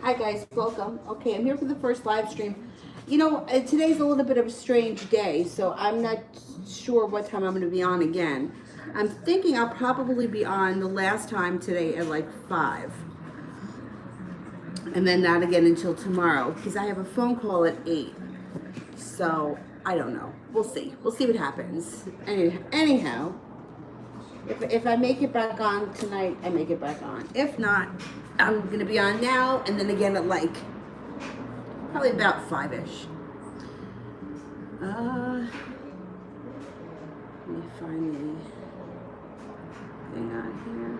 Hi guys, welcome. Okay, I'm here for the first live stream. You know, today's a little bit of a strange day, so I'm not sure what time I'm going to be on again. I'm thinking I'll probably be on the last time today at like 5. And then not again until tomorrow because I have a phone call at 8. So, I don't know. We'll see. We'll see what happens. Anyhow, if I make it back on tonight, I make it back on. If not, I'm going to be on now and then again at like probably about 5-ish. Let me find the thing on here.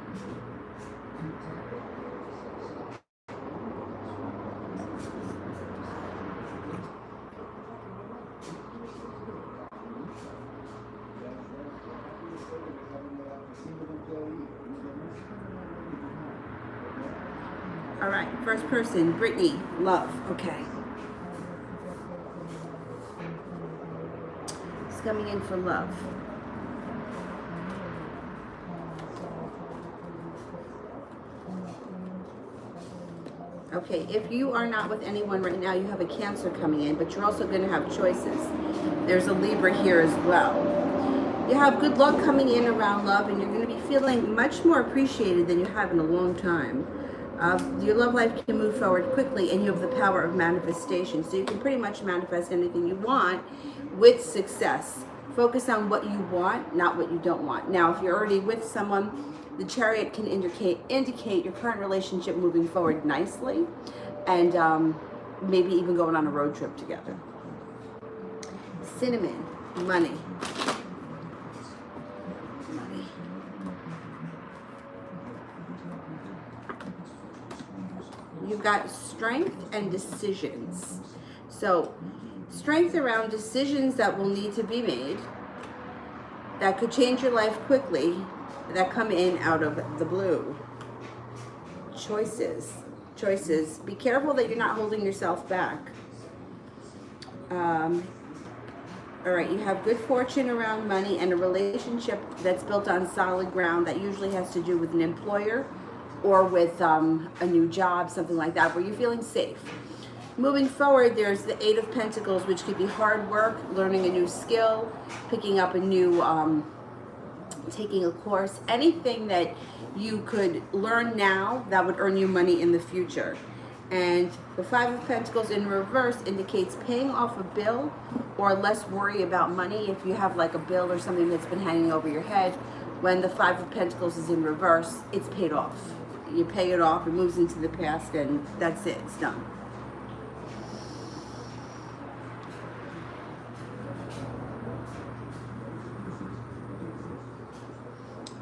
All right, first person, Brittany, love. Okay. It's coming in for love. Okay, if you are not with anyone right now, you have a Cancer coming in, but you're also going to have choices. There's a Libra here as well. You have good luck coming in around love, and you're going to be feeling much more appreciated than you have in a long time. Your love life can move forward quickly, and you have the power of manifestation. So you can pretty much manifest anything you want with success. Focus on what you want, not what you don't want. Now, if you're already with someone, the Chariot can indicate your current relationship moving forward nicely, and maybe even going on a road trip together. Cinnamon, money. You've got strength and decisions. So strength around decisions that will need to be made, that could change your life quickly, that come in out of the blue. Choices. Be careful that you're not holding yourself back. All right, you have good fortune around money and a relationship that's built on solid ground that usually has to do with an employer or with a new job, something like that, where you're feeling safe. Moving forward, there's the 8 of Pentacles, which could be hard work, learning a new skill, picking up a new, taking a course, anything that you could learn now that would earn you money in the future. And the 5 of Pentacles in reverse indicates paying off a bill or less worry about money. If you have like a bill or something that's been hanging over your head, when the 5 of Pentacles is in reverse, it's paid off. You pay it off, it moves into the past, and that's it, it's done.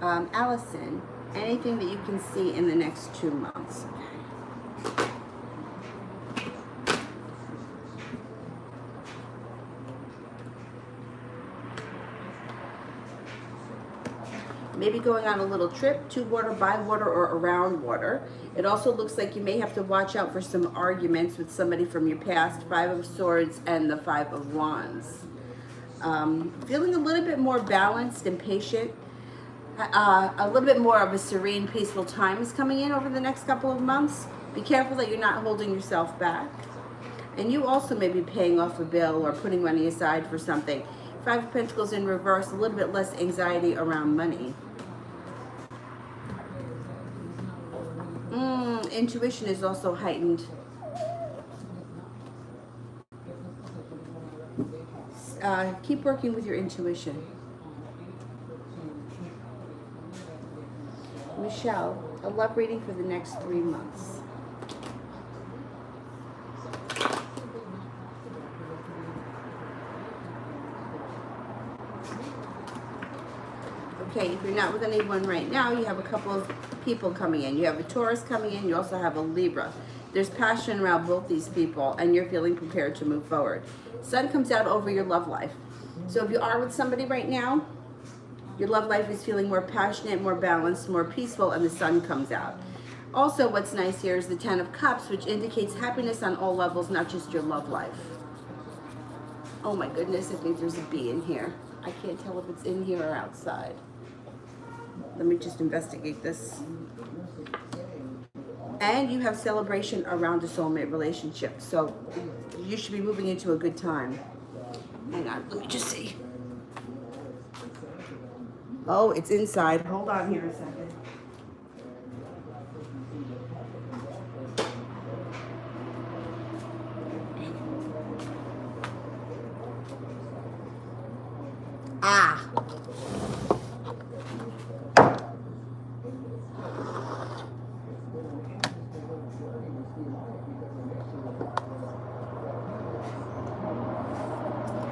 Allison, anything that you can see in the next 2 months? Maybe going on a little trip to water, by water, or around water. It also looks like you may have to watch out for some arguments with somebody from your past. 5 of Swords and the 5 of Wands. Feeling a little bit more balanced and patient. A little bit more of a serene, peaceful time is coming in over the next couple of months. Be careful that you're not holding yourself back. And you also may be paying off a bill or putting money aside for something. 5 of Pentacles in reverse, a little bit less anxiety around money. Intuition is also heightened. Keep working with your intuition. Michelle, a love reading for the next 3 months. Okay, if you're not with anyone right now, you have a couple of people coming in. You have a Taurus coming in, you also have a Libra. There's passion around both these people, and you're feeling prepared to move forward. Sun comes out over your love life. So if you are with somebody right now, your love life is feeling more passionate, more balanced, more peaceful, and the sun comes out. Also, what's nice here is the 10 of Cups, which indicates happiness on all levels, not just your love life. Oh my goodness, I think there's a bee in here. I can't tell if it's in here or outside. Let me just investigate this. And you have celebration around a soulmate relationship. So you should be moving into a good time. Hang on, let me just see. Oh, it's inside. Hold on here a second. Ah.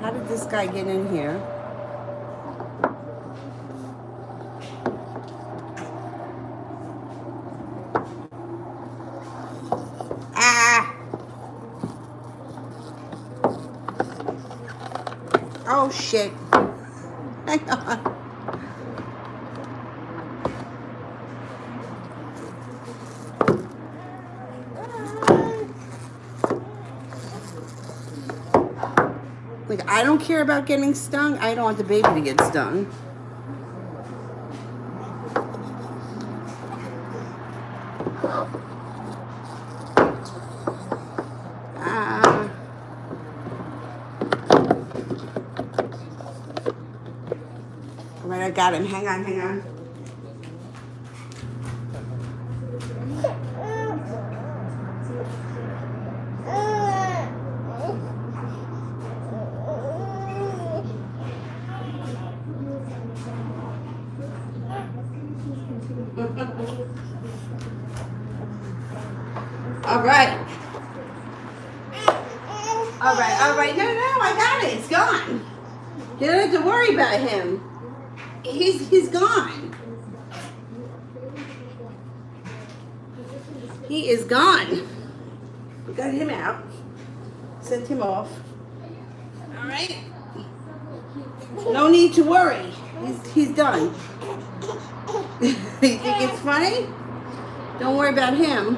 How did this guy get in here? Ah! Oh shit. Hang on. Like, I don't care about getting stung. I don't want the baby to get stung. All right, I got him. Hang on, hang on. All right. All right, all right. No, I got it. It's gone. You don't have to worry about him. He's gone. He is gone. We got him out. Sent him off. All right. No need to worry. He's done. You think it's funny? Don't worry about him.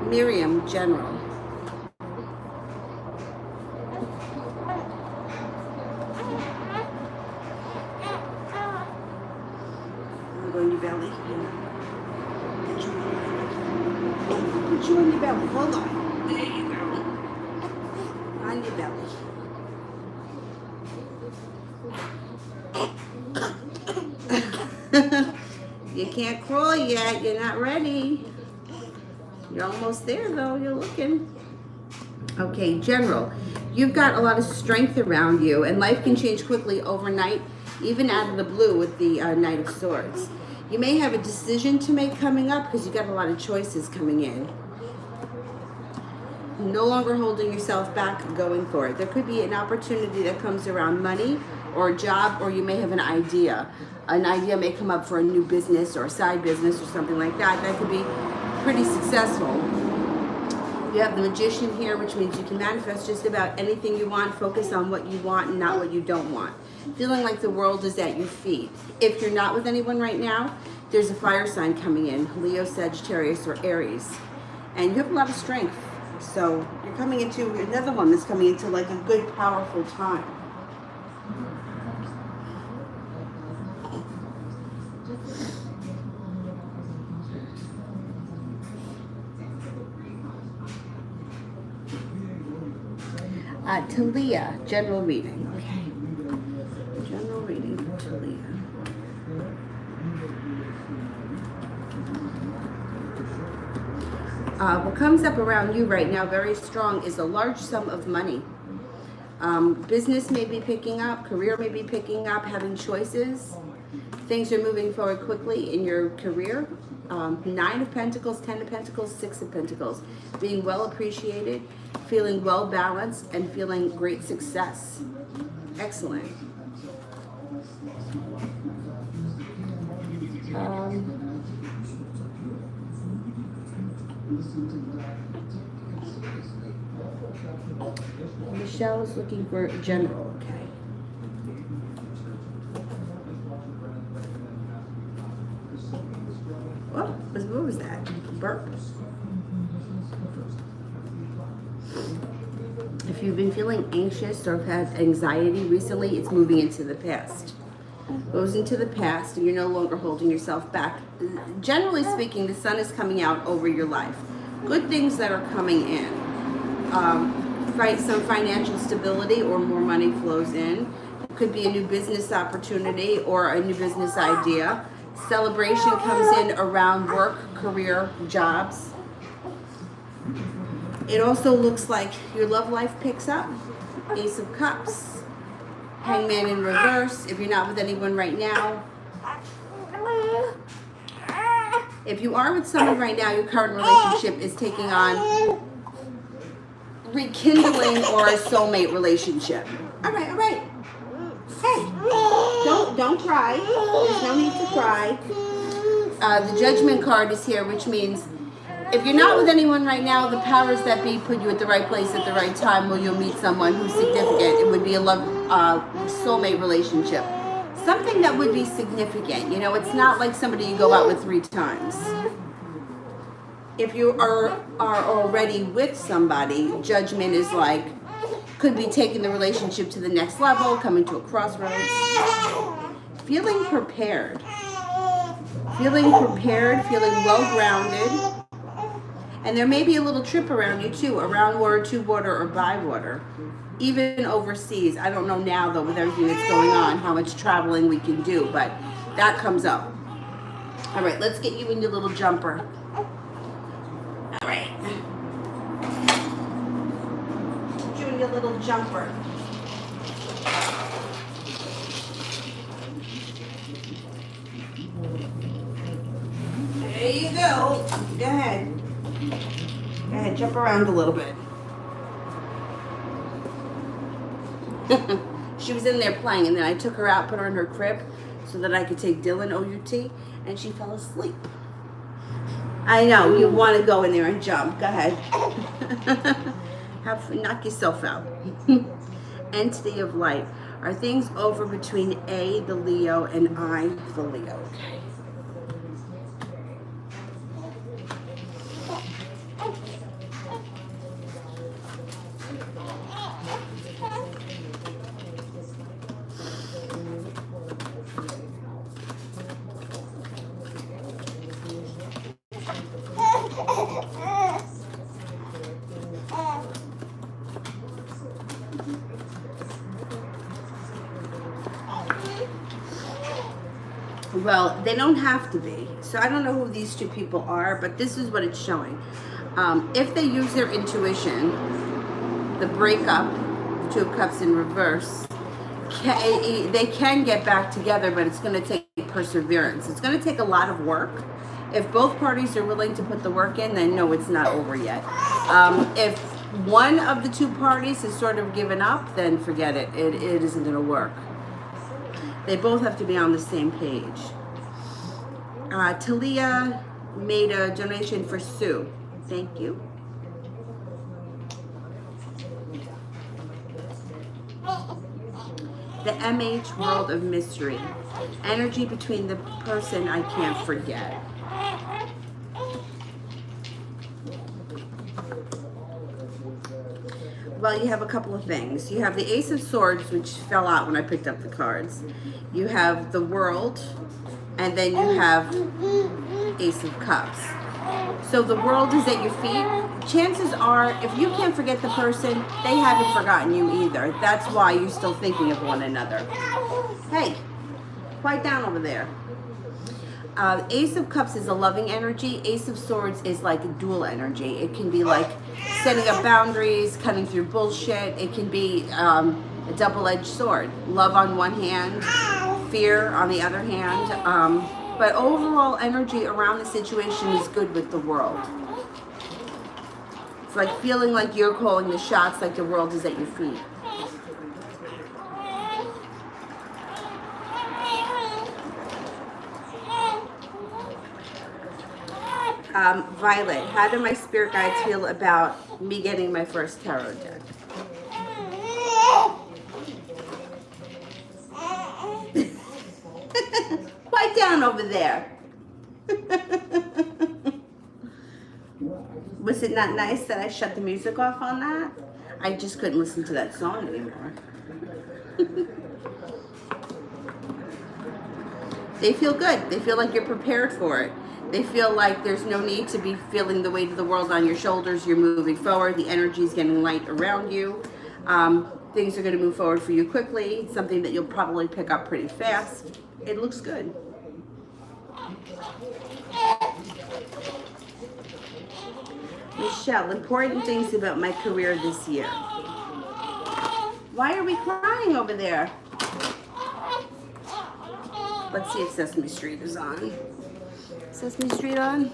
Miriam, General. I'm going to your belly. Put you on your belly. Hold on. There you go. On your belly. You can't crawl yet. You're not ready. You're almost there, though. You're looking. Okay, General. You've got a lot of strength around you, and life can change quickly overnight, even out of the blue with the Knight of Swords. You may have a decision to make coming up because you've got a lot of choices coming in. No longer holding yourself back, going for it. There could be an opportunity that comes around money or a job, or you may have an idea. An idea may come up for a new business or a side business or something like that. That could be pretty successful. You have the Magician here, which means you can manifest just about anything you want. Focus on what you want and not what you don't want. Feeling like the world is at your feet. If you're not with anyone right now, there's a fire sign coming in. Leo, Sagittarius, or Aries. And you have a lot of strength. So you're coming into another one that's coming into like a good, powerful time. Talia, general reading. Okay. General reading for Talia. What comes up around you right now very strong is a large sum of money. Business may be picking up, career may be picking up, having choices. Things are moving forward quickly in your career. 9 of Pentacles, 10 of Pentacles, 6 of Pentacles. Being well appreciated, feeling well balanced, and feeling great success. Excellent. Michelle is looking for general. Okay. What was that? Burp? If you've been feeling anxious or have had anxiety recently, it's moving into the past. goes into the past, and you're no longer holding yourself back. Generally speaking, the sun is coming out over your life. Good things that are coming in. Some financial stability or more money flows in. It could be a new business opportunity or a new business idea. Celebration comes in around work, career, jobs. It also looks like your love life picks up. Ace of Cups. Hangman in reverse. If you're not with anyone right now. If you are with someone right now, your current relationship is taking on rekindling or a soulmate relationship. All right, all right. Hey, don't cry. There's no need to cry. The Judgment card is here, which means if you're not with anyone right now, the powers that be put you at the right place at the right time where you'll meet someone who's significant. It would be a love soulmate relationship. Something that would be significant. You know, it's not like somebody you go out with 3 times. If you are already with somebody, Judgment is like, could be taking the relationship to the next level, coming to a crossroads. Feeling prepared. Feeling prepared, feeling well-grounded. And there may be a little trip around you too, around water, to water, or by water. Even overseas. I don't know now though with everything that's going on, how much traveling we can do, but that comes up. All right, let's get you in your little jumper. All right. Put you in your little jumper. There you go. Go ahead. Go ahead, jump around a little bit. She was in there playing, and then I took her out, put her in her crib so that I could take Dylan OUT, and she fell asleep. I know, you want to go in there and jump. Go ahead. Knock yourself out. Entity of light. Are things over between A, the Leo, and I, the Leo? Okay. Well, they don't have to be. So I don't know who these 2 people are, but this is what it's showing. If they use their intuition, the breakup, the 2 of Cups in reverse, they can get back together, but it's going to take perseverance. It's going to take a lot of work. If both parties are willing to put the work in, then no, it's not over yet. If one of the 2 parties has sort of given up, then forget it. It isn't going to work. They both have to be on the same page. Talia made a donation for Sue. Thank you. The MH World of Mystery. Energy between the person I can't forget. Well, you have a couple of things. You have the Ace of Swords, which fell out when I picked up the cards. You have the World, and then you have Ace of Cups. So the world is at your feet. Chances are, if you can't forget the person, they haven't forgotten you either. That's why you're still thinking of one another. Hey, quiet down over there. Ace of Cups is a loving energy. Ace of Swords is like a dual energy. It can be like setting up boundaries, cutting through bullshit. It can be a double-edged sword. Love on one hand, fear on the other hand. But overall energy around the situation is good with the world. It's like feeling like you're calling the shots, like the world is at your feet. Violet, how do my spirit guides feel about me getting my first tarot deck? Quiet down over there. Was it not nice that I shut the music off on that? I just couldn't listen to that song anymore. They feel good. They feel like you're prepared for it. They feel like there's no need to be feeling the weight of the world on your shoulders. You're moving forward. The energy is getting light around you. Things are going to move forward for you quickly. It's something that you'll probably pick up pretty fast. It looks good. Michelle, important things about my career this year. Why are we crying over there? Let's see if Sesame Street is on. Sesame Street on?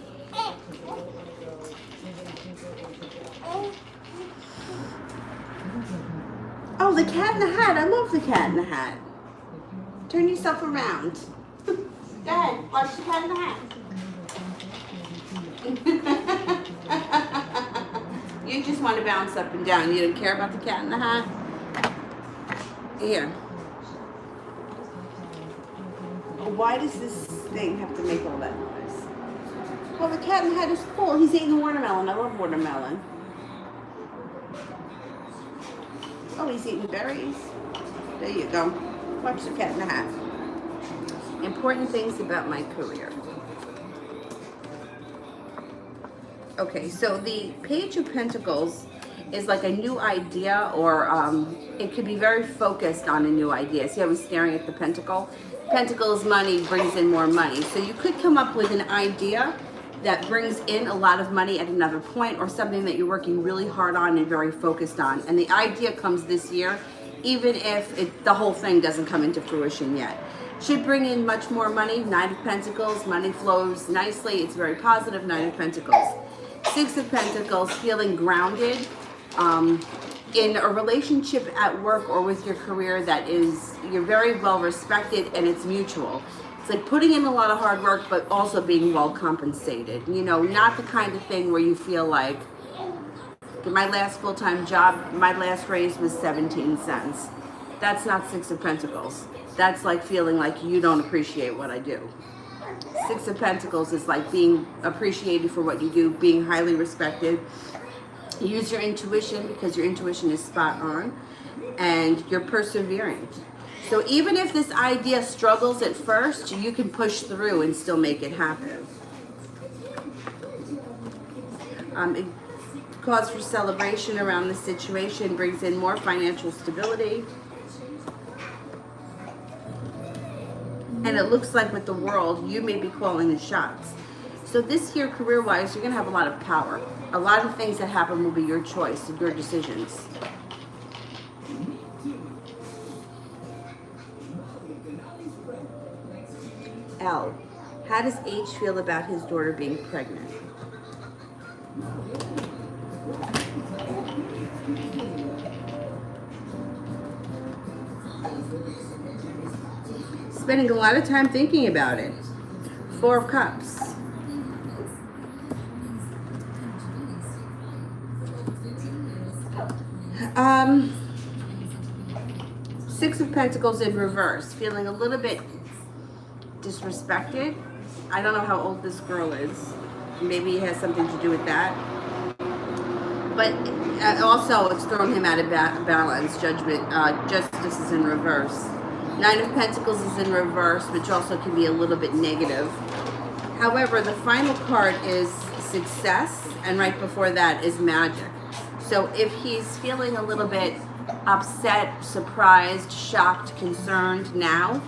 Oh, the Cat in the Hat. I love the Cat in the Hat. Turn yourself around. Go ahead. Watch the Cat in the Hat. You just want to bounce up and down. You don't care about the Cat in the Hat? Here. Why does this thing have to make all that noise? Well, the Cat in the Hat is cool. He's eating watermelon. I love watermelon. Oh, he's eating berries. There you go. Watch the Cat in the Hat. Important things about my career. Okay, so the Page of Pentacles is like a new idea, or it could be very focused on a new idea. See how he's staring at the pentacle? Pentacles, money, brings in more money. So you could come up with an idea that brings in a lot of money at another point, or something that you're working really hard on and very focused on. And the idea comes this year, even if the whole thing doesn't come into fruition yet. Should bring in much more money. Nine of Pentacles, money flows nicely. It's very positive, Nine of Pentacles. Six of Pentacles, feeling grounded in a relationship at work or with your career that is, you're very well respected and it's mutual. It's like putting in a lot of hard work, but also being well compensated. You know, not the kind of thing where you feel like, my last full-time job, my last raise was 17 cents. That's not Six of Pentacles. That's like feeling like you don't appreciate what I do. Six of Pentacles is like being appreciated for what you do, being highly respected. Use your intuition, because your intuition is spot on, and you're persevering. So even if this idea struggles at first, you can push through and still make it happen. It cause for celebration around the situation, brings in more financial stability. And it looks like with the World, you may be calling the shots. So this year, career-wise, you're going to have a lot of power. A lot of things that happen will be your choice and your decisions. L. How does H feel about his daughter being pregnant? Spending a lot of time thinking about it. Four of Cups. Six of Pentacles in reverse. Feeling a little bit disrespected. I don't know how old this girl is. Maybe it has something to do with that. But also, it's thrown him out of balance. Judgment, Justice is in reverse. Nine of Pentacles is in reverse, which also can be a little bit negative. However, the final card is Success, and right before that is Magic. So if he's feeling a little bit upset, surprised, shocked, concerned now,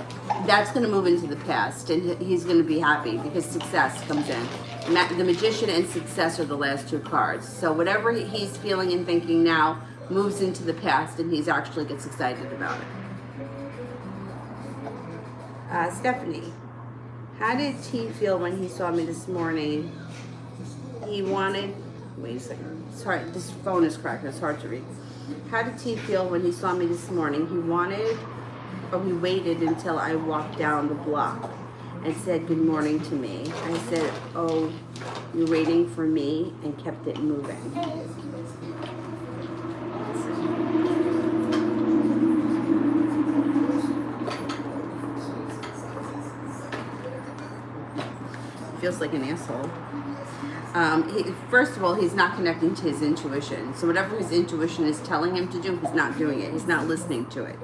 that's going to move into the past, and he's going to be happy because Success comes in. The Magician and Success are the last two cards. So whatever he's feeling and thinking now moves into the past, and he's actually gets excited about it. Stephanie, how did T feel when he saw me this morning? He wanted, wait a second, sorry, this phone is cracked, it's hard to read. How did T feel when he saw me this morning? He wanted, or he waited until I walked down the block and said good morning to me. I said, oh, you're waiting for me, and kept it moving. Feels like an asshole. First of all, he's not connecting to his intuition. So whatever his intuition is telling him to do, he's not doing it. He's not listening to it.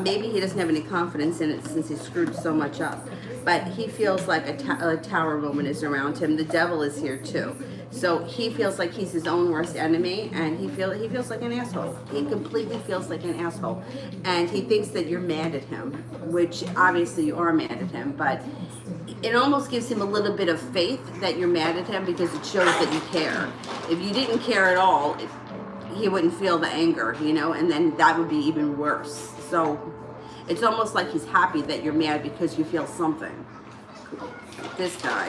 Maybe he doesn't have any confidence in it since he screwed so much up. but he feels like a tower woman is around him. The devil is here too. So he feels like he's his own worst enemy, and he feels like an asshole. He completely feels like an asshole, and he thinks that you're mad at him, which obviously you are mad at him, but it almost gives him a little bit of faith that you're mad at him because it shows that you care. If you didn't care at all, he wouldn't feel the anger, you know, and then that would be even worse. So it's almost like he's happy that you're mad because you feel something. This guy.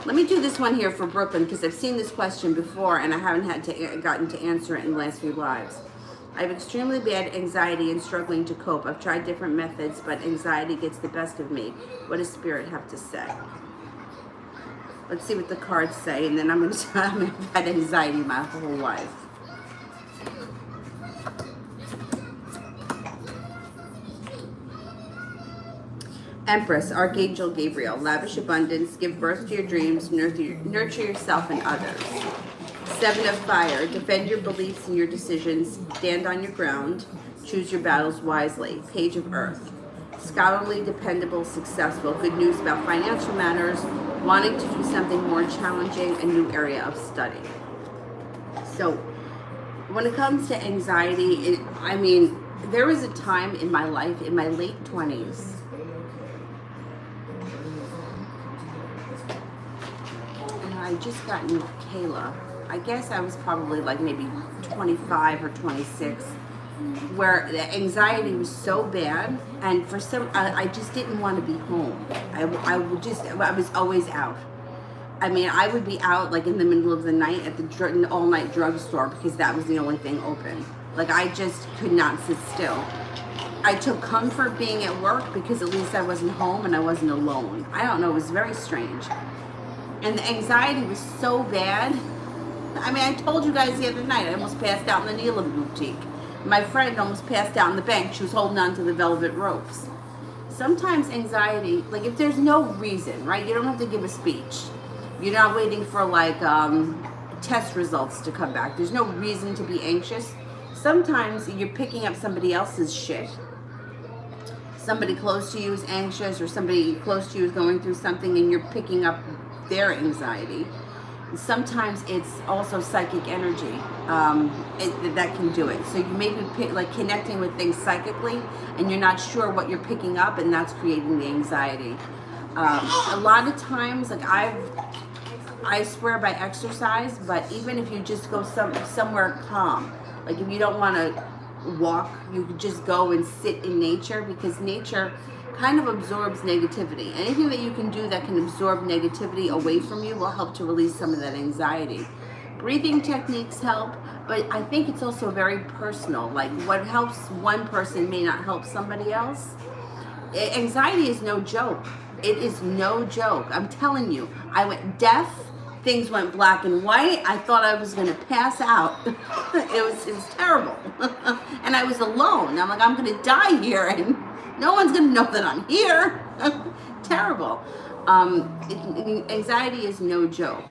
Let me do this one here for Brooklyn because I've seen this question before and I haven't gotten to answer it in the last few lives. I have extremely bad anxiety and struggling to cope. I've tried different methods, but anxiety gets the best of me. What does Spirit have to say? Let's see what the cards say, and then I'm going to try. I've had anxiety my whole life. Empress, Archangel Gabriel, lavish abundance, give birth to your dreams, nurture yourself and others. Seven of Fire, defend your beliefs and your decisions, stand on your ground, choose your battles wisely. Page of Earth, scholarly, dependable, successful, good news about financial matters, wanting to do something more challenging, a new area of study. So when it comes to anxiety, I mean, there was a time in my life, in my late 20s, I just gotten Kayla. I guess I was probably like maybe 25 or 26, where the anxiety was so bad, and for some, I just didn't want to be home. I was always out. I mean, I would be out like in the middle of the night at the all-night drugstore because that was the only thing open. Like I just could not sit still. I took comfort being at work because at least I wasn't home and I wasn't alone. I don't know, it was very strange. And the anxiety was so bad. I mean, I told you guys the other night, I almost passed out in the Neela boutique. My friend almost passed out in the bank. She was holding on to the velvet ropes. Sometimes anxiety, like if there's no reason, right? You don't have to give a speech. You're not waiting for like test results to come back. There's no reason to be anxious. Sometimes you're picking up somebody else's shit. Somebody close to you is anxious, or somebody close to you is going through something and you're picking up their anxiety. Sometimes it's also psychic energy that can do it. So you may be like connecting with things psychically and you're not sure what you're picking up, and that's creating the anxiety. A lot of times, like I swear by exercise, but even if you just go somewhere calm, like if you don't want to walk, you could just go and sit in nature, because nature kind of absorbs negativity. Anything that you can do that can absorb negativity away from you will help to release some of that anxiety. Breathing techniques help, but I think it's also very personal. Like what helps one person may not help somebody else. Anxiety is no joke. It is no joke. I'm telling you, I went deaf. Things went black and white. I thought I was going to pass out. It was terrible. And I was alone. I'm like, I'm going to die here, and no one's going to know that I'm here. Terrible. Anxiety is no joke.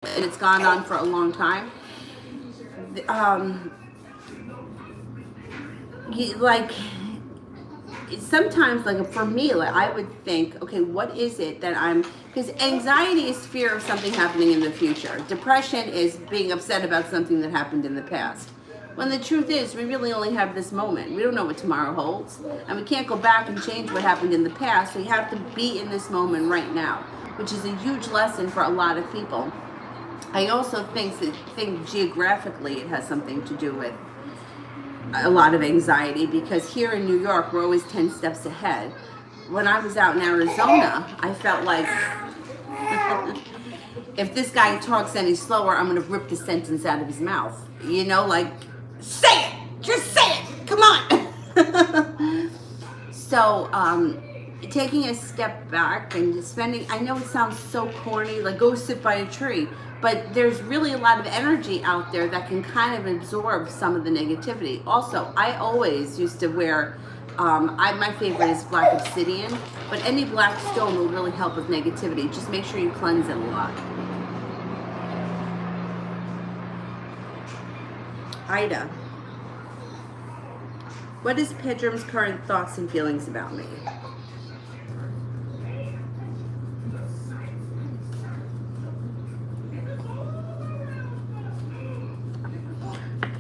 And it's gone on for a long time. Sometimes, like for me, like I would think, okay, what is it that because anxiety is fear of something happening in the future. Depression is being upset about something that happened in the past. When the truth is, we really only have this moment. We don't know what tomorrow holds, and we can't go back and change what happened in the past. We have to be in this moment right now, which is a huge lesson for a lot of people. I also think geographically it has something to do with a lot of anxiety, because here in New York, we're always 10 steps ahead. When I was out in Arizona, I felt like if this guy talks any slower, I'm going to rip the sentence out of his mouth. You know, like, say it! Just say it! Come on! So, taking a step back and spending, I know it sounds so corny, like go sit by a tree, but there's really a lot of energy out there that can kind of absorb some of the negativity. Also, I always used to wear, my favorite is black obsidian, but any black stone will really help with negativity. Just make sure you cleanse it a lot. Ida, what is Pedram's current thoughts and feelings about me?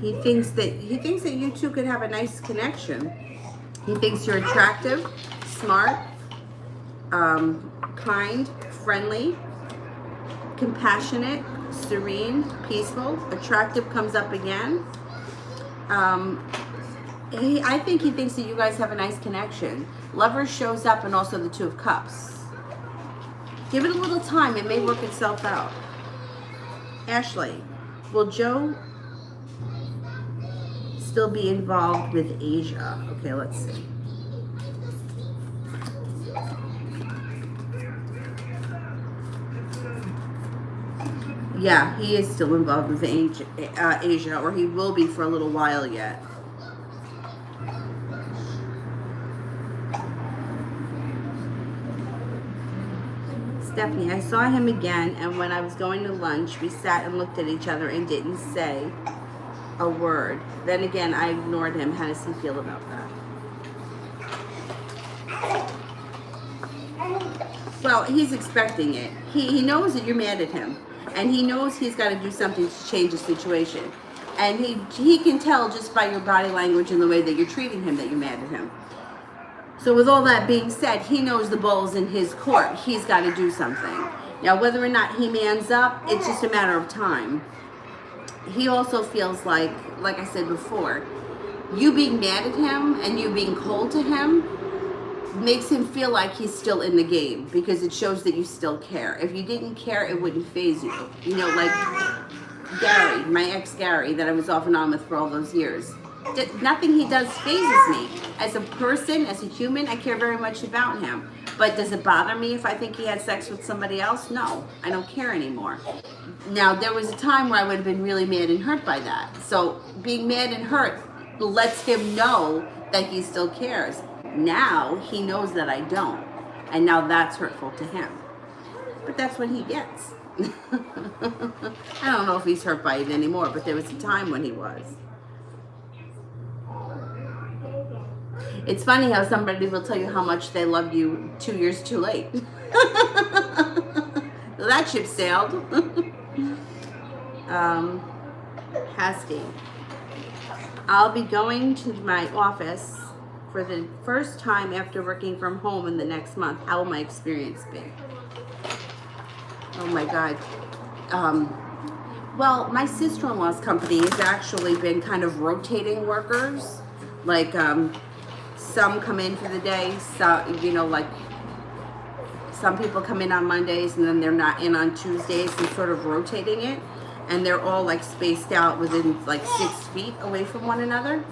He thinks that you two could have a nice connection. He thinks you're attractive, smart, kind, friendly, compassionate, serene, peaceful. Attractive comes up again. I think he thinks that you guys have a nice connection. Lovers shows up, and also the Two of Cups. Give it a little time. It may work itself out. Ashley, will Joe still be involved with Asia? Okay, let's see. Yeah, he is still involved with Asia, or he will be for a little while yet. Stephanie, I saw him again, and when I was going to lunch, we sat and looked at each other and didn't say a word. Then again, I ignored him. How does he feel about that? Well, he's expecting it. He knows that you're mad at him, and he knows he's got to do something to change the situation. And he can tell just by your body language and the way that you're treating him that you're mad at him. So with all that being said, he knows the ball's in his court. He's got to do something. Now, whether or not he mans up, it's just a matter of time. He also feels like I said before, you being mad at him and you being cold to him makes him feel like he's still in the game, because it shows that you still care. If you didn't care, it wouldn't faze you. You know, like Gary, my ex Gary, that I was off and on with for all those years. Nothing he does phases me. As a person, as a human, I care very much about him. But does it bother me if I think he had sex with somebody else? No, I don't care anymore. Now, there was a time where I would have been really mad and hurt by that. So being mad and hurt lets him know that he still cares. Now, he knows that I don't. And now that's hurtful to him. But that's what he gets. I don't know if he's hurt by it anymore, but there was a time when he was. It's funny how somebody will tell you how much they love you 2 years too late. Well, that ship sailed. Hasty. I'll be going to my office for the first time after working from home in the next month. How will my experience be? Oh my God. Well, my sister-in-law's company has actually been kind of rotating workers. Like, some come in for the day, so, you know, like some people come in on Mondays and then they're not in on Tuesdays, and sort of rotating it, and they're all like spaced out within like 6 feet away from one another.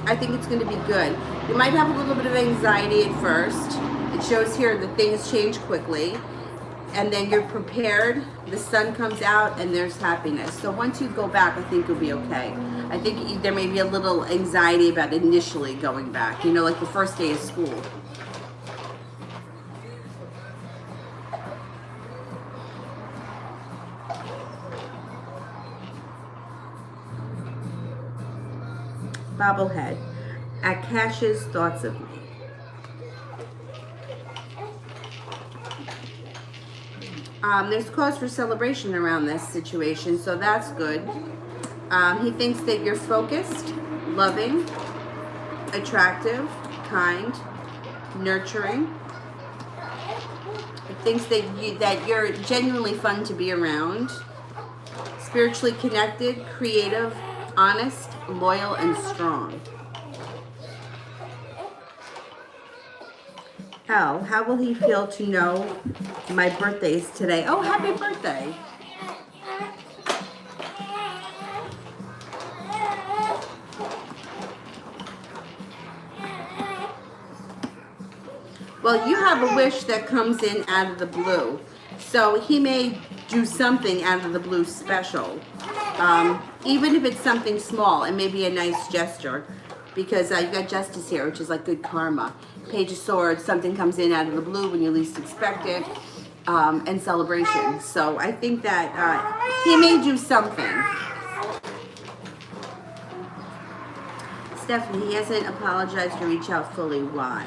I think it's going to be good. You might have a little bit of anxiety at first. It shows here that things change quickly. And then you're prepared, the sun comes out, and there's happiness. So once you go back, I think you'll be okay. I think there may be a little anxiety about initially going back, you know, like the first day of school. Bobblehead. Akash's thoughts of me. There's cause for celebration around this situation, so that's good. He thinks that you're focused, loving, attractive, kind, nurturing. He thinks that you're genuinely fun to be around, spiritually connected, creative, honest, loyal, and strong. Al, how will he feel to know my birthday is today? Oh, happy birthday. Well, you have a wish that comes in out of the blue. So he may do something out of the blue special. Even if it's something small, it may be a nice gesture. Because you've got justice here, which is like good karma. Page of Swords, something comes in out of the blue when you least expect it, and celebration. So I think that he may do something. Stephanie, he hasn't apologized to reach out fully. Why?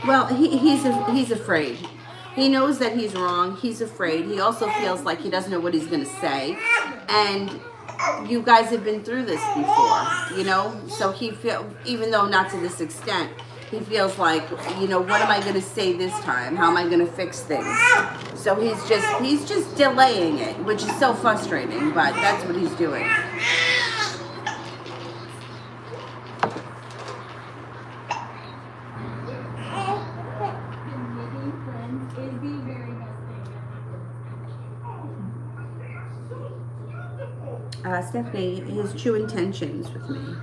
Well, he's afraid. He knows that he's wrong. He's afraid. He also feels like he doesn't know what he's going to say. And you guys have been through this before, you know? So he feel, even though not to this extent, he feels like, you know, what am I going to say this time? How am I going to fix things? So he's just delaying it, which is so frustrating, but that's what he's doing. Stephanie, his true intentions with me.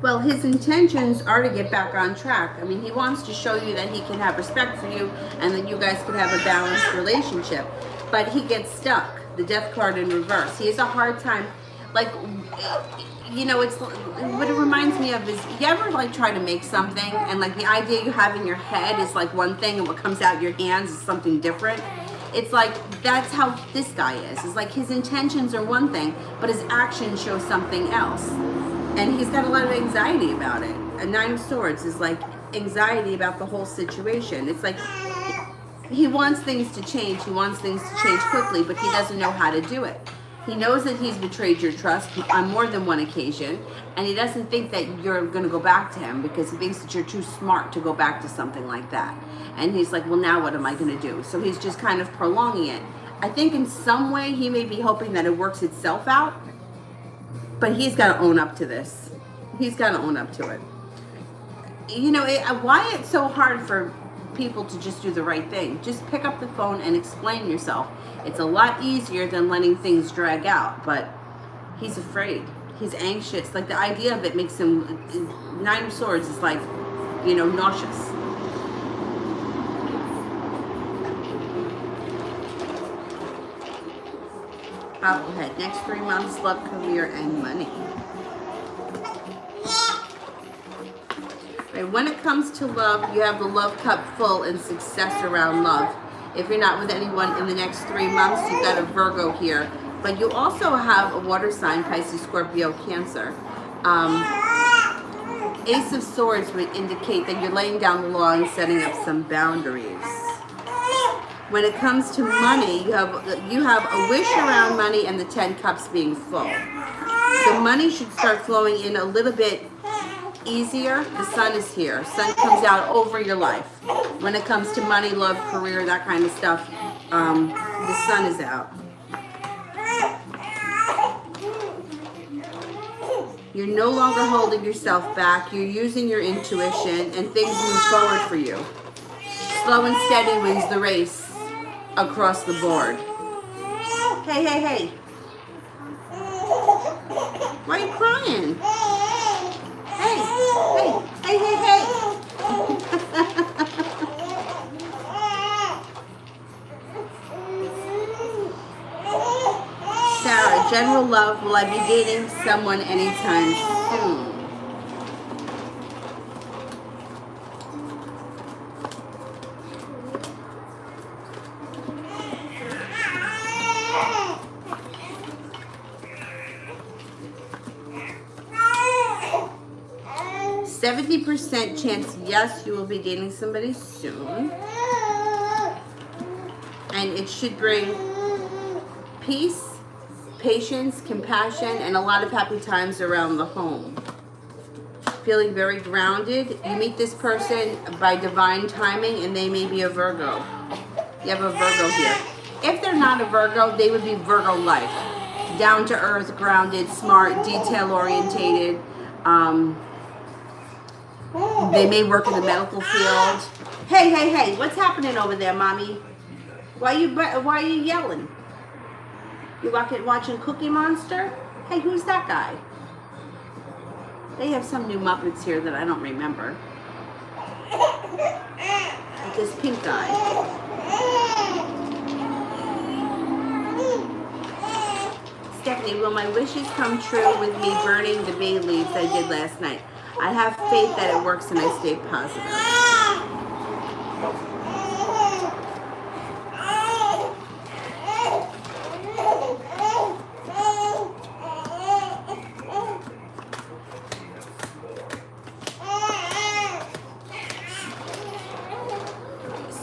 Well, his intentions are to get back on track. I mean, he wants to show you that he can have respect for you and that you guys can have a balanced relationship. But he gets stuck. The death card in reverse. He has a hard time. Like, you know, it's what it reminds me of is, you ever like try to make something and like the idea you have in your head is like one thing and what comes out your hands is something different? It's like, that's how this guy is. It's like his intentions are one thing, but his actions show something else. And he's got a lot of anxiety about it. A Nine of Swords is like anxiety about the whole situation. It's like he wants things to change. He wants things to change quickly, but he doesn't know how to do it. He knows that he's betrayed your trust on more than one occasion, and he doesn't think that you're going to go back to him because he thinks that you're too smart to go back to something like that. And he's like, well, now what am I going to do? So he's just kind of prolonging it. I think in some way he may be hoping that it works itself out, but he's got to own up to this. He's got to own up to it. You know, why it's so hard for people to just do the right thing? Just pick up the phone and explain yourself. It's a lot easier than letting things drag out, but he's afraid. He's anxious. Like the idea of it makes him, Nine of Swords is like, you know, nauseous. Go ahead. Next 3 months, love, career, and money. Right, when it comes to love, you have the love cup full and success around love. If you're not with anyone in the next 3 months, you've got a Virgo here. But you also have a water sign, Pisces, Scorpio, Cancer. Ace of Swords would indicate that you're laying down the law and setting up some boundaries. When it comes to money, you have a wish around money and the 10 cups being full. So money should start flowing in a little bit easier. The sun is here. Sun comes out over your life. When it comes to money, love, career, that kind of stuff, the sun is out. You're no longer holding yourself back. You're using your intuition and things move forward for you. Slow and steady wins the race across the board. Hey, hey, hey. Why are you crying? Hey, hey, hey, hey, hey. Sarah, general love, will I be dating someone anytime soon? %70 chance, yes, you will be dating somebody soon. And it should bring peace, patience, compassion, and a lot of happy times around the home. Feeling very grounded. You meet this person by divine timing, and they may be a Virgo. You have a Virgo here. If they're not a Virgo, they would be Virgo-like. Down to earth, grounded, smart, detail-orientated. They may work in the medical field. Hey, hey, hey, what's happening over there, mommy? Why are you yelling? You watching Cookie Monster? Hey, who's that guy? They have some new Muppets here that I don't remember. Like this pink guy. Stephanie, will my wishes come true with me burning the bay leaves I did last night? I have faith that it works and I stay positive.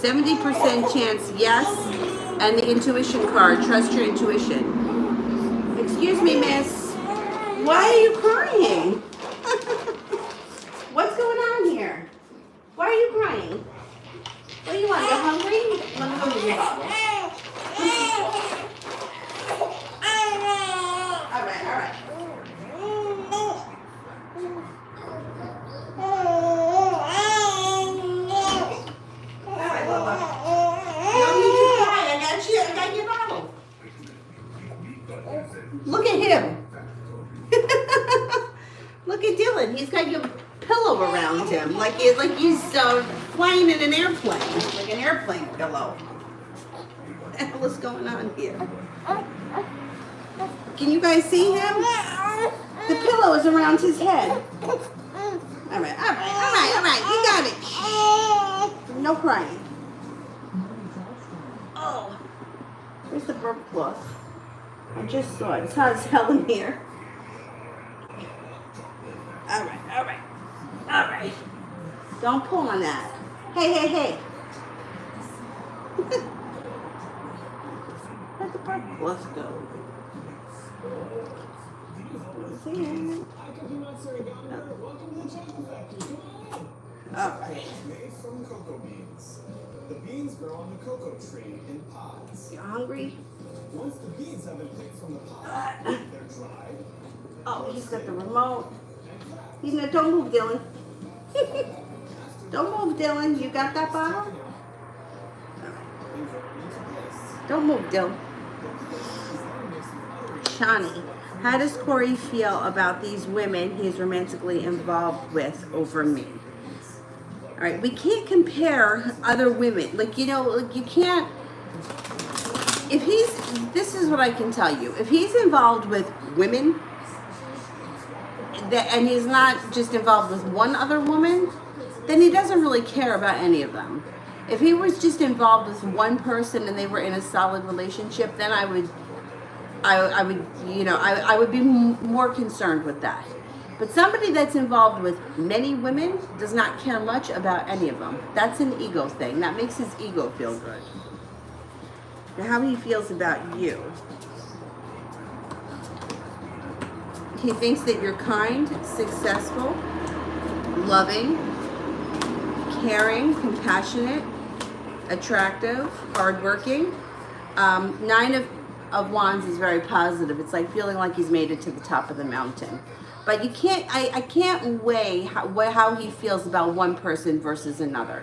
70% chance yes. And the intuition card, trust your intuition. Excuse me, miss. Why are you crying? What's going on here? Why are you crying? What do you want? You're hungry? Let me go get your bottle. All right, all right. Look at him. Look at Dylan. He's got your pillow around him, like he's flying in an airplane, like an airplane pillow. What the hell is going on here? Can you guys see him? The pillow is around his head. All right. You got it. No crying. Oh, where's the burp cloth? I just saw it. It's hot as hell in here. All right. Don't pull on that. Hey. Where'd the burp cloth go? All right. Made from cocoa beans. The beans grow on the cocoa tree in pods. You hungry? Once the beans have been picked from the pod, they're dried. Oh, he's got the remote. Don't move, Dylan. Don't move, Dylan. You got that bottle? Don't move, Dylan. Shani, how does Corey feel about these women he's romantically involved with over me? All right, we can't compare other women. You can't. This is what I can tell you. If he's involved with women, and he's not just involved with one other woman, then he doesn't really care about any of them. If he was just involved with one person and they were in a solid relationship, then I would be more concerned with that. But somebody that's involved with many women does not care much about any of them. That's an ego thing. That makes his ego feel good. Now, how he feels about you. He thinks that you're kind, successful, loving, caring, compassionate, attractive, hardworking. Nine of Wands is very positive. It's like feeling like he's made it to the top of the mountain. But you can't. I can't weigh how he feels about one person versus another.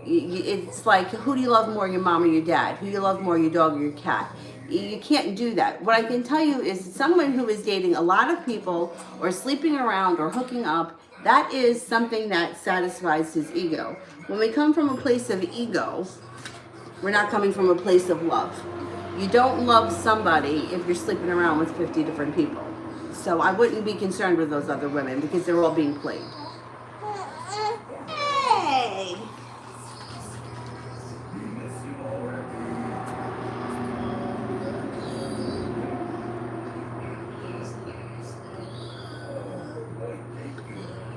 It's like, who do you love more, your mom or your dad? Who do you love more, your dog or your cat? You can't do that. What I can tell you is someone who is dating a lot of people or sleeping around or hooking up, that is something that satisfies his ego. When we come from a place of ego, we're not coming from a place of love. You don't love somebody if you're sleeping around with 50 different people. So I wouldn't be concerned with those other women because they're all being played. Hey!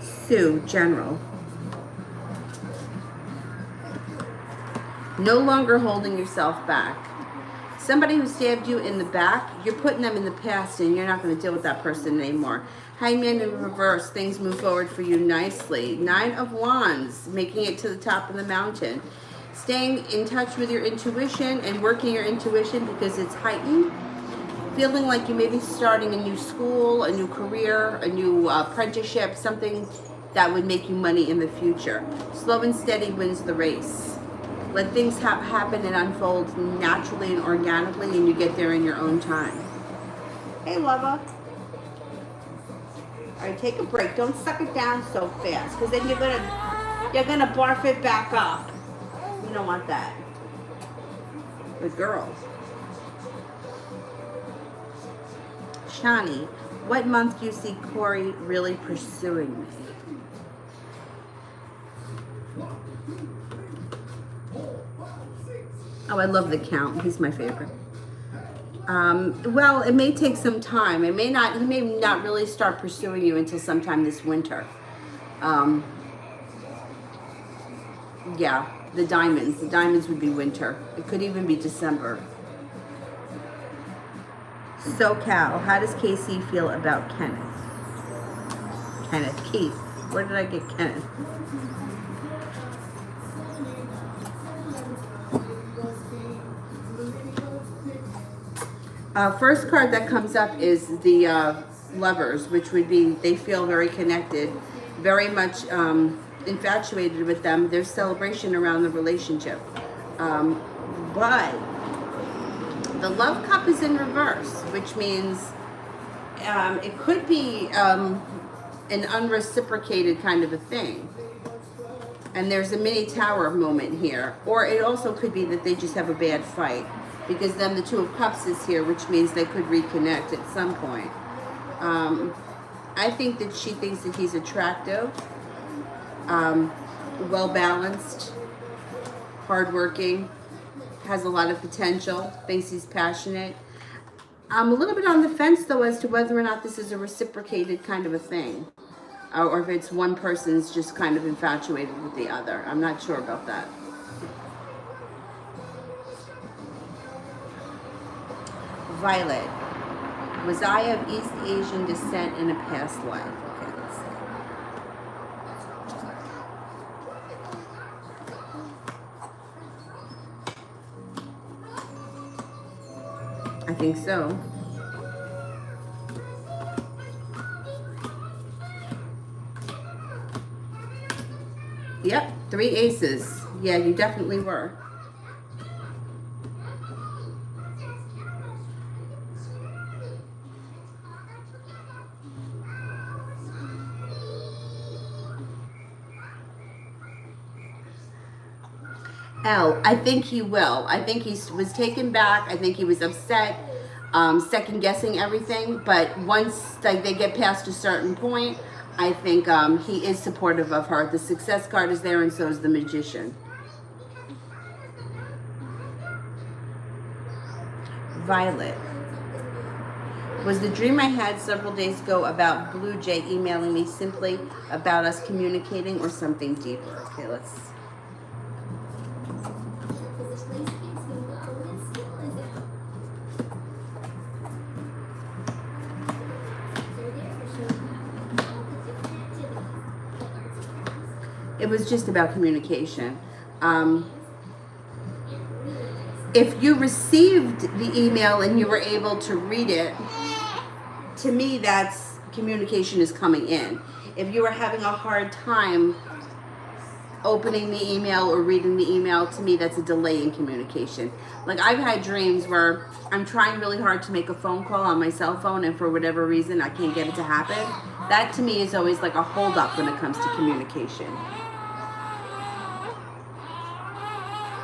Sue, General. No longer holding yourself back. Somebody who stabbed you in the back, you're putting them in the past and you're not going to deal with that person anymore. Hangman in reverse, things move forward for you nicely. 9 of Wands, making it to the top of the mountain. Staying in touch with your intuition and working your intuition because it's heightened. Feeling like you may be starting a new school, a new career, a new apprenticeship, something that would make you money in the future. Slow and steady wins the race. Let things happen and unfold naturally and organically, and you get there in your own time. Hey, lover. All right, take a break. Don't suck it down so fast, because then you're gonna barf it back up. You don't want that. Good girl. Shani, what month do you see Corey really pursuing me? Oh, I love the Count. He's my favorite. Well, it may take some time. He may not really start pursuing you until sometime this winter. Yeah, The diamonds. The diamonds would be winter. It could even be December. SoCal, how does Casey feel about Kenneth? Keith. Where did I get Kenneth? First card that comes up is the lovers, which would be they feel very connected, very much infatuated with them. There's celebration around the relationship. But the love cup is in reverse, which means it could be an unreciprocated kind of a thing. And there's a mini tower moment here. Or it also could be that they just have a bad fight. Because then the Two of Cups is here, which means they could reconnect at some point. I think that she thinks that he's attractive, well-balanced, hardworking, has a lot of potential, thinks he's passionate. I'm a little bit on the fence, though, as to whether or not this is a reciprocated kind of a thing. Or if it's one person's just kind of infatuated with the other. I'm not sure about that. Violet. Was I of East Asian descent in a past life? Okay, let's see. I think so. Yep, 3 aces. Yeah, you definitely were. L, I think he will. I think he was taken back. I think he was upset, second guessing everything. But once they get past a certain point, I think he is supportive of her. The success card is there, and so is the Magician. Violet. Was the dream I had several days ago about Blue Jay emailing me simply about us communicating or something deeper? Okay, let's... It was just about communication. If you received the email and you were able to read it, to me that's communication is coming in. If you were having a hard time opening the email or reading the email, to me that's a delay in communication. Like I've had dreams where I'm trying really hard to make a phone call on my cell phone and for whatever reason I can't get it to happen. That to me is always like a hold up when it comes to communication.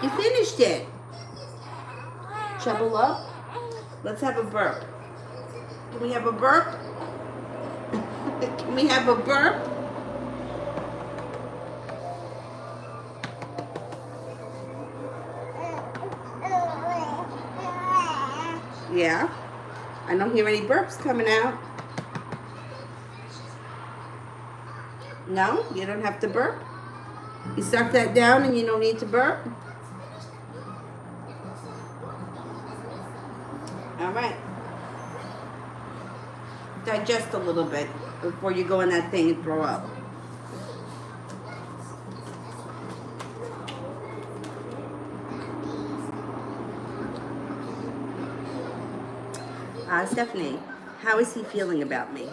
You finished it. Treble up. Let's have a burp. Can we have a burp? Can we have a burp? Yeah. I don't hear any burps coming out. No? You don't have to burp? You suck that down and you don't need to burp? All right. Digest a little bit before you go in that thing and throw up. Stephanie, how is he feeling about me?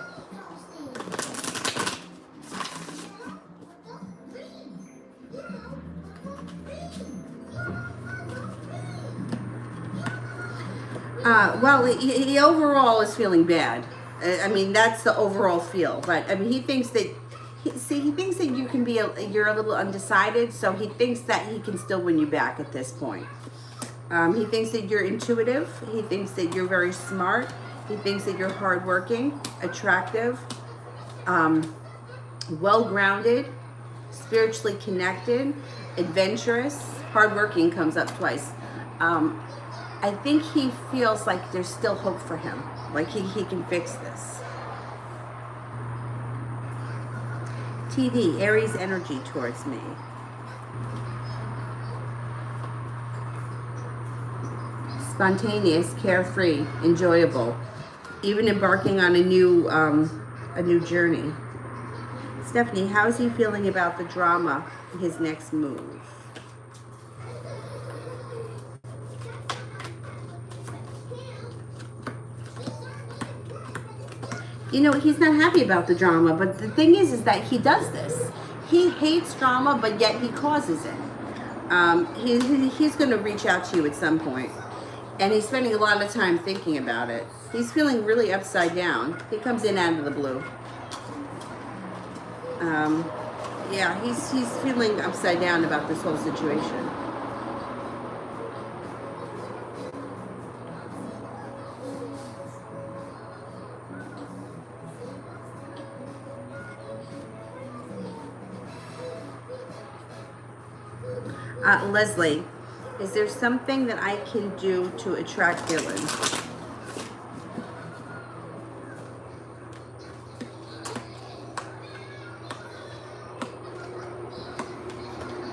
Well, he overall is feeling bad. I mean, that's the overall feel. But I mean, he thinks that he thinks that you can be you're a little undecided. So he thinks that he can still win you back at this point. He thinks that you're intuitive. He thinks that you're very smart. He thinks that you're hardworking, attractive, well-grounded, spiritually connected, adventurous. Hardworking comes up twice. I think he feels like there's still hope for him. Like he can fix this. TD, Aries energy towards me. spontaneous, carefree, enjoyable, even embarking on a new journey. Stephanie, how is he feeling about the drama, his next move? You know, he's not happy about the drama, but the thing is that he does this. He hates drama, but yet he causes it. He's going to reach out to you at some point, and he's spending a lot of time thinking about it. He's feeling really upside down. He comes in out of the blue. Yeah, he's feeling upside down about this whole situation. Leslie, is there something that I can do to attract Dylan?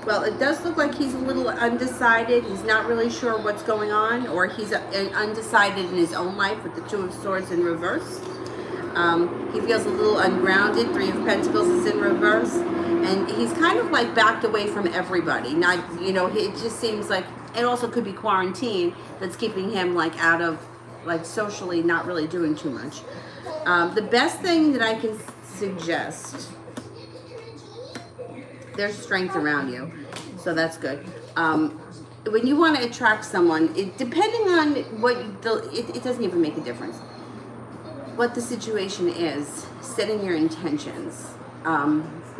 Well, it does look like he's a little undecided. He's not really sure what's going on, or he's undecided in his own life with the Two of Swords in reverse. He feels a little ungrounded. Three of Pentacles is in reverse. And he's kind of like backed away from everybody. Not, you know, it just seems like it also could be quarantine that's keeping him like out of, like socially not really doing too much. The best thing that I can suggest, there's strength around you. So that's good. When you want to attract someone, depending on what, it doesn't even make a difference. What the situation is, setting your intentions.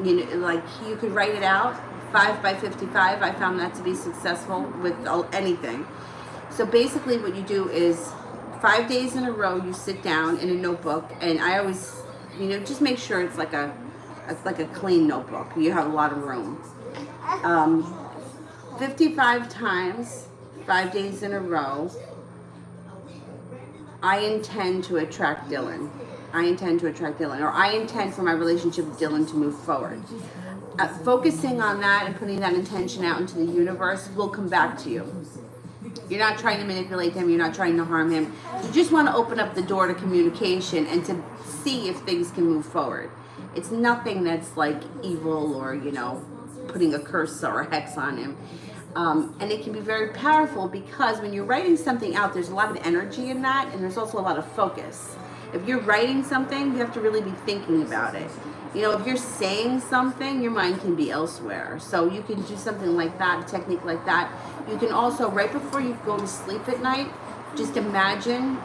You know, like you could write it out, 5 by 55. I found that to be successful with anything. So basically what you do is 5 days in a row, you sit down in a notebook, and I always, you know, just make sure it's like a clean notebook. You have a lot of room. 55 times, 5 days in a row, I intend to attract Dylan. I intend to attract Dylan, or I intend for my relationship with Dylan to move forward. Focusing on that and putting that intention out into the universe will come back to you. You're not trying to manipulate him. You're not trying to harm him. You just want to open up the door to communication and to see if things can move forward. It's nothing that's like evil or, you know, putting a curse or a hex on him. And it can be very powerful because when you're writing something out, there's a lot of energy in that, and there's also a lot of focus. If you're writing something, you have to really be thinking about it. You know, if you're saying something, your mind can be elsewhere. So you can do something like that, a technique like that. You can also, right before you go to sleep at night, just imagine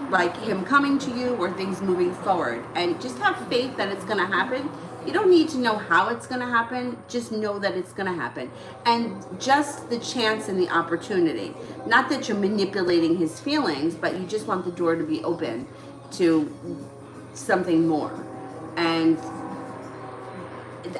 like him coming to you or things moving forward. And just have faith that it's going to happen. You don't need to know how it's going to happen. Just know that it's going to happen. And just the chance and the opportunity. Not that you're manipulating his feelings, but you just want the door to be open to something more. And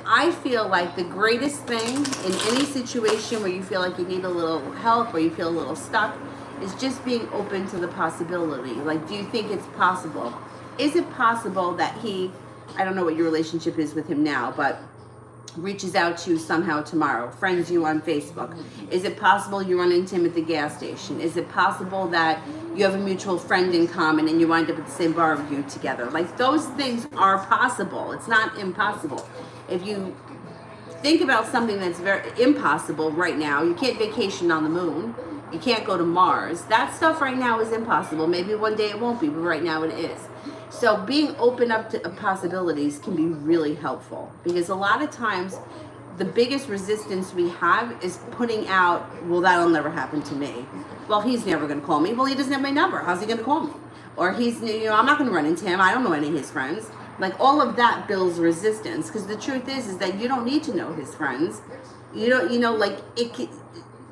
I feel like the greatest thing in any situation where you feel like you need a little help or you feel a little stuck is just being open to the possibility. Like, do you think it's possible? Is it possible that he, I don't know what your relationship is with him now, but reaches out to you somehow tomorrow, friends you on Facebook? Is it possible you run into him at the gas station? Is it possible that you have a mutual friend in common and you wind up at the same barbecue together? Like, those things are possible. It's not impossible. If you think about something that's very impossible right now, you can't vacation on the moon, you can't go to Mars. That stuff right now is impossible. Maybe one day it won't be, but right now it is. So being open up to possibilities can be really helpful, because a lot of times the biggest resistance we have is putting out, well, that'll never happen to me. Well, he's never going to call me. Well, he doesn't have my number. How's he going to call me? Or he's, you know, I'm not going to run into him. I don't know any of his friends. Like, all of that builds resistance, because the truth is that you don't need to know his friends. You don't, you know, like,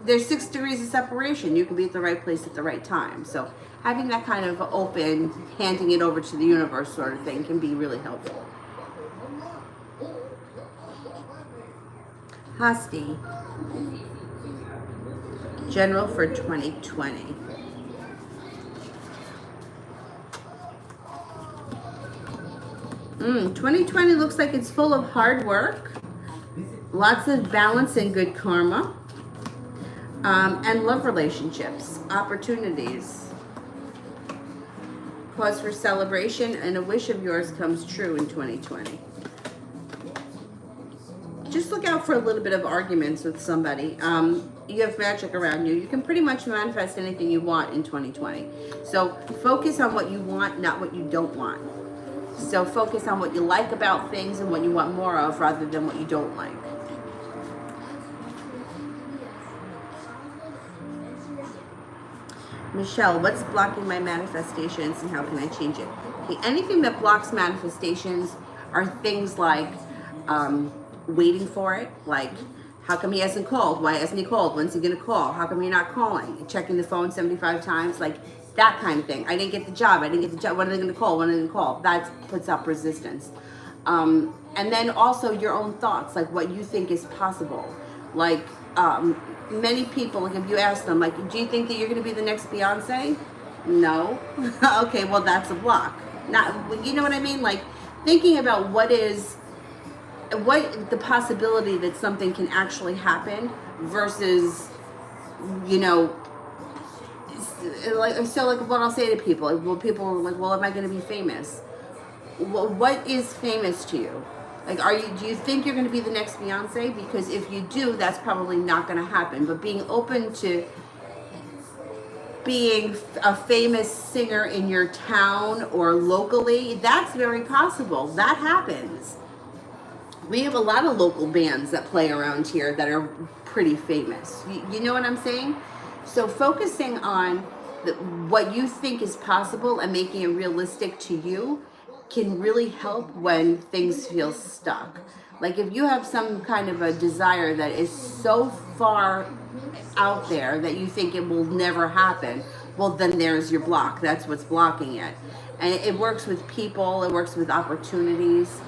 there's 6 degrees of separation. You can be at the right place at the right time. So having that kind of open, handing it over to the universe sort of thing can be really helpful. Hasti, general for 2020. Mm, 2020 looks like it's full of hard work, lots of balance and good karma. And love relationships, opportunities. Cause for celebration, and a wish of yours comes true in 2020. Just look out for a little bit of arguments with somebody. You have magic around you. You can pretty much manifest anything you want in 2020. So focus on what you want, not what you don't want. So focus on what you like about things and what you want more of rather than what you don't like. Michelle, what's blocking my manifestations and how can I change it? Okay, anything that blocks manifestations are things like waiting for it, like how come he hasn't called? Why hasn't he called? When's he gonna call? How come you're not calling? Checking the phone 75 times, like that kind of thing. I didn't get the job. When are they gonna call? When are they gonna call? That puts up resistance. And then also your own thoughts, like what you think is possible. Like many people, like if you ask them, like, do you think that you're gonna be the next Beyonce? No. Okay, well that's a block. Not, you know what I mean? Like thinking about what the possibility that something can actually happen versus, you know, like what I'll say to people, like, well, people are like, well, am I going to be famous? Well, what is famous to you? Like, do you think you're going to be the next Beyonce? Because if you do, that's probably not going to happen. But being open to being a famous singer in your town or locally, that's very possible. That happens. We have a lot of local bands that play around here that are pretty famous. You know what I'm saying? So focusing on what you think is possible and making it realistic to you can really help when things feel stuck. Like if you have some kind of a desire that is so far out there that you think it will never happen, well then there's your block. That's what's blocking it. And it works with people, it works with opportunities.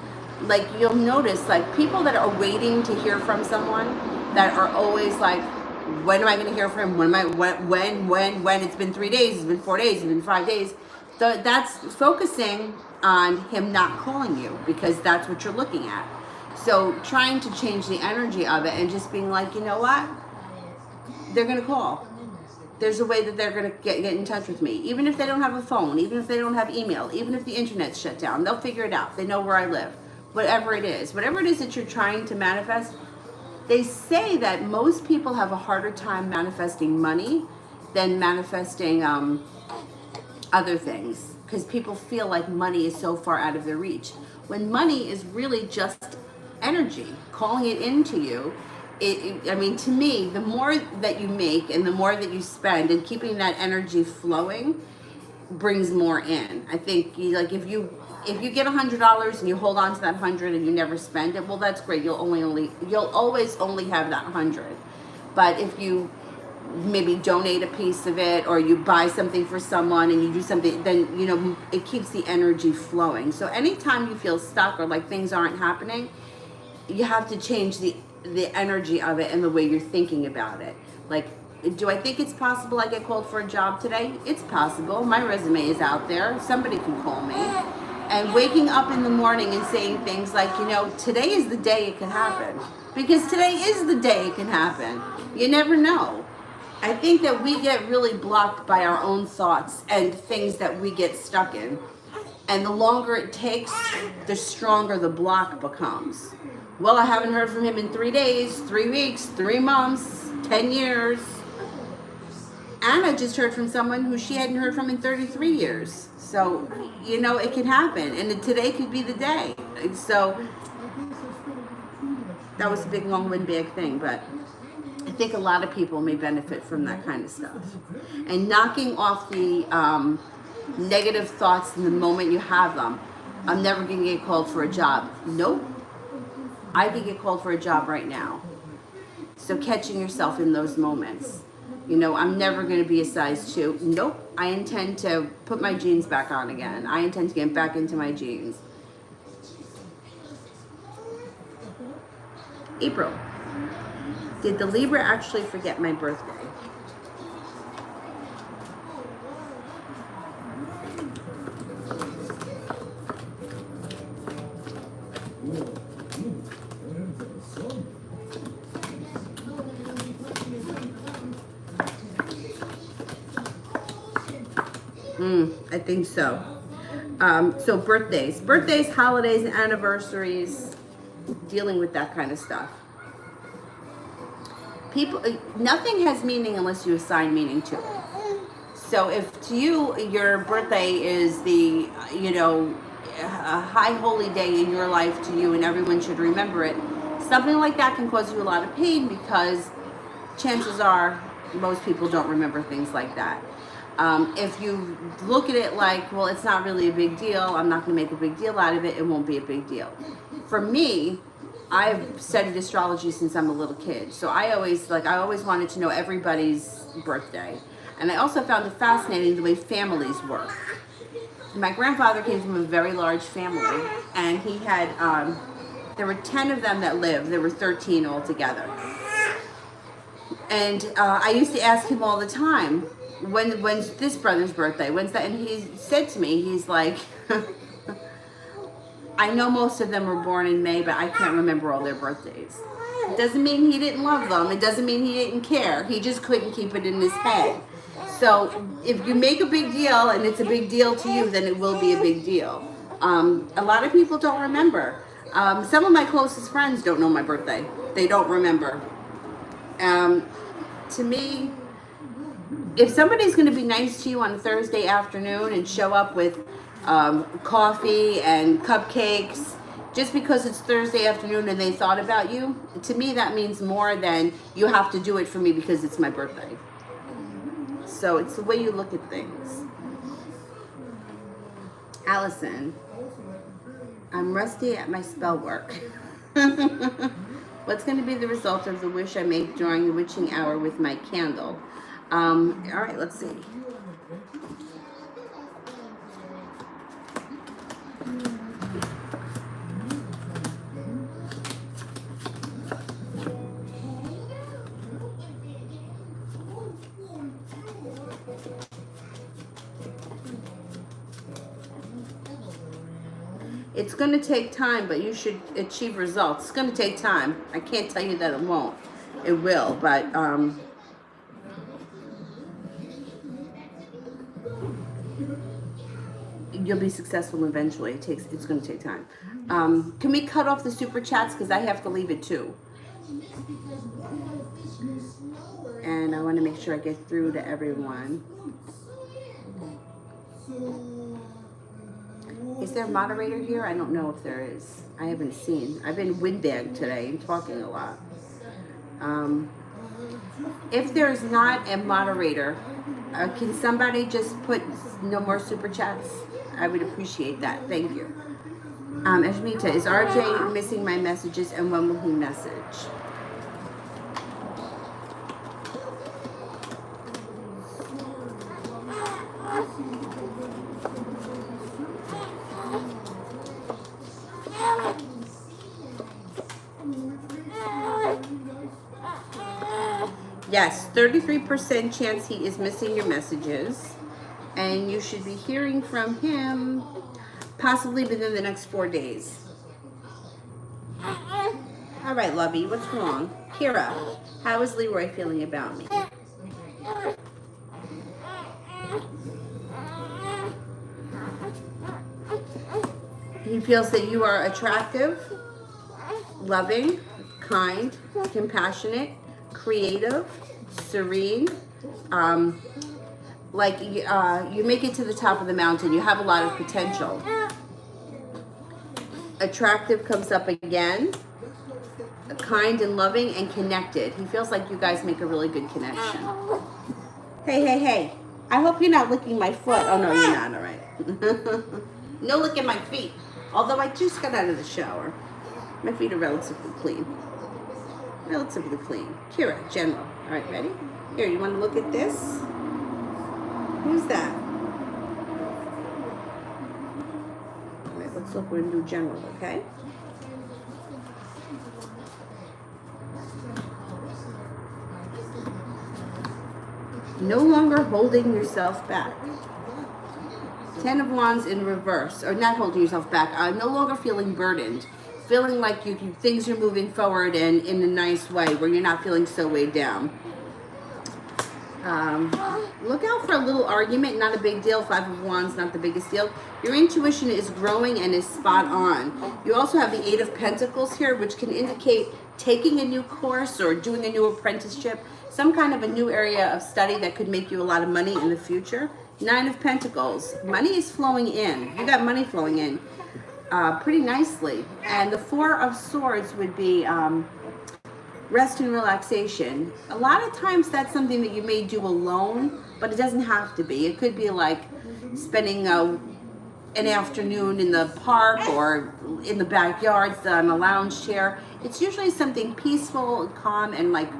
Like you'll notice like people that are waiting to hear from someone that are always like, when am I going to hear from him? When? It's been 3 days, it's been 4 days, it's been 5 days. So that's focusing on him not calling you because that's what you're looking at. So trying to change the energy of it and just being like, you know what? They're going to call. There's a way that they're going to get in touch with me. Even if they don't have a phone, even if they don't have email, even if the internet's shut down, they'll figure it out. They know where I live. Whatever it is that you're trying to manifest, they say that most people have a harder time manifesting money than manifesting other things because people feel like money is so far out of their reach. When money is really just energy, calling it into you. I mean, to me, the more that you make and the more that you spend and keeping that energy flowing brings more in. I think like if you get $100 and you hold on to that 100 and you never spend it, well, that's great. You'll always only have that 100. But if you maybe donate a piece of it or you buy something for someone and you do something, then, you know, it keeps the energy flowing. So anytime you feel stuck or like things aren't happening, you have to change the energy of it and the way you're thinking about it. Like, do I think it's possible I get called for a job today? It's possible. My resume is out there. Somebody can call me. And waking up in the morning and saying things like, you know, today is the day it can happen. Because today is the day it can happen. You never know. I think that we get really blocked by our own thoughts and things that we get stuck in. And the longer it takes, the stronger the block becomes. Well, I haven't heard from him in 3 days, 3 weeks, 3 months, 10 years. Anna just heard from someone who she hadn't heard from in 33 years. So, you know, it can happen. And today could be the day. So, that was a big, long, windbag thing. But I think a lot of people may benefit from that kind of stuff. And knocking off the negative thoughts in the moment you have them. I'm never going to get called for a job. Nope. I could get called for a job right now. So catching yourself in those moments. You know, I'm never going to be a size 2. Nope. I intend to put my jeans back on again. I intend to get back into my jeans. April. Did the Libra actually forget my birthday? I think so. So birthdays, holidays, anniversaries, dealing with that kind of stuff. People, nothing has meaning unless you assign meaning to it. So if to you your birthday is the, a high holy day in your life to you and everyone should remember it, something like that can cause you a lot of pain because chances are most people don't remember things like that. If you look at it like, well, it's not really a big deal, I'm not going to make a big deal out of it, it won't be a big deal. For me, I've studied astrology since I'm a little kid, so I always wanted to know everybody's birthday. And I also found it fascinating the way families work. My grandfather came from a very large family, and he had, there were 10 of them that lived, there were 13 altogether. And I used to ask him all the time, when's this brother's birthday? When's that? And he said to me, he's like, I know most of them were born in May, but I can't remember all their birthdays. It doesn't mean he didn't love them. It doesn't mean he didn't care. He just couldn't keep it in his head. So if you make a big deal and it's a big deal to you, then it will be a big deal. A lot of people don't remember. Some of my closest friends don't know my birthday. They don't remember. To me, if somebody's going to be nice to you on a Thursday afternoon and show up with coffee and cupcakes just because it's Thursday afternoon and they thought about you, to me that means more than you have to do it for me because it's my birthday. So it's the way you look at things. Allison, I'm rusty at my spell work. What's going to be the result of the wish I make during the witching hour with my candle? All right, let's see. It's going to take time, but you should achieve results. It's going to take time. I can't tell you that it won't. It will, but you'll be successful eventually. It's going to take time. Can we cut off the super chats because I have to leave it too? And I want to make sure I get through to everyone. Is there a moderator here? I don't know if there is. I haven't seen. I've been windbagged today and talking a lot. If there's not a moderator, can somebody just put no more super chats? I would appreciate that. Thank you. Ashmita, is RJ missing my messages and when will he message? Yes, 33% chance he is missing your messages. And you should be hearing from him possibly within the next 4 days. All right, lovey, what's wrong? Kira, how is Leroy feeling about me? He feels that you are attractive, loving, kind, compassionate, creative, serene, you make it to the top of the mountain. You have a lot of potential. Attractive comes up again. Kind and loving and connected. He feels like you guys make a really good connection. Hey. I hope you're not licking my foot. Oh, no, you're not. All right. No licking my feet. Although I just got out of the shower. My feet are relatively clean. Relatively clean. Kira, general. All right, ready? Here, you want to look at this? Who's that? All right, let's look. We're going to do general, okay? No longer holding yourself back. 10 of Wands in reverse. Or not holding yourself back. No longer feeling burdened. Feeling like things are moving forward and in a nice way where you're not feeling so weighed down. Look out for a little argument, not a big deal. Five of Wands, not the biggest deal. Your intuition is growing and is spot on. You also have the Eight of Pentacles here, which can indicate taking a new course or doing a new apprenticeship, some kind of a new area of study that could make you a lot of money in the future. Nine of Pentacles, money is flowing in. You got money flowing in pretty nicely. And the Four of Swords would be rest and relaxation. A lot of times that's something that you may do alone, but it doesn't have to be. It could be like spending an afternoon in the park or in the backyard on a lounge chair. It's usually something peaceful and calm and like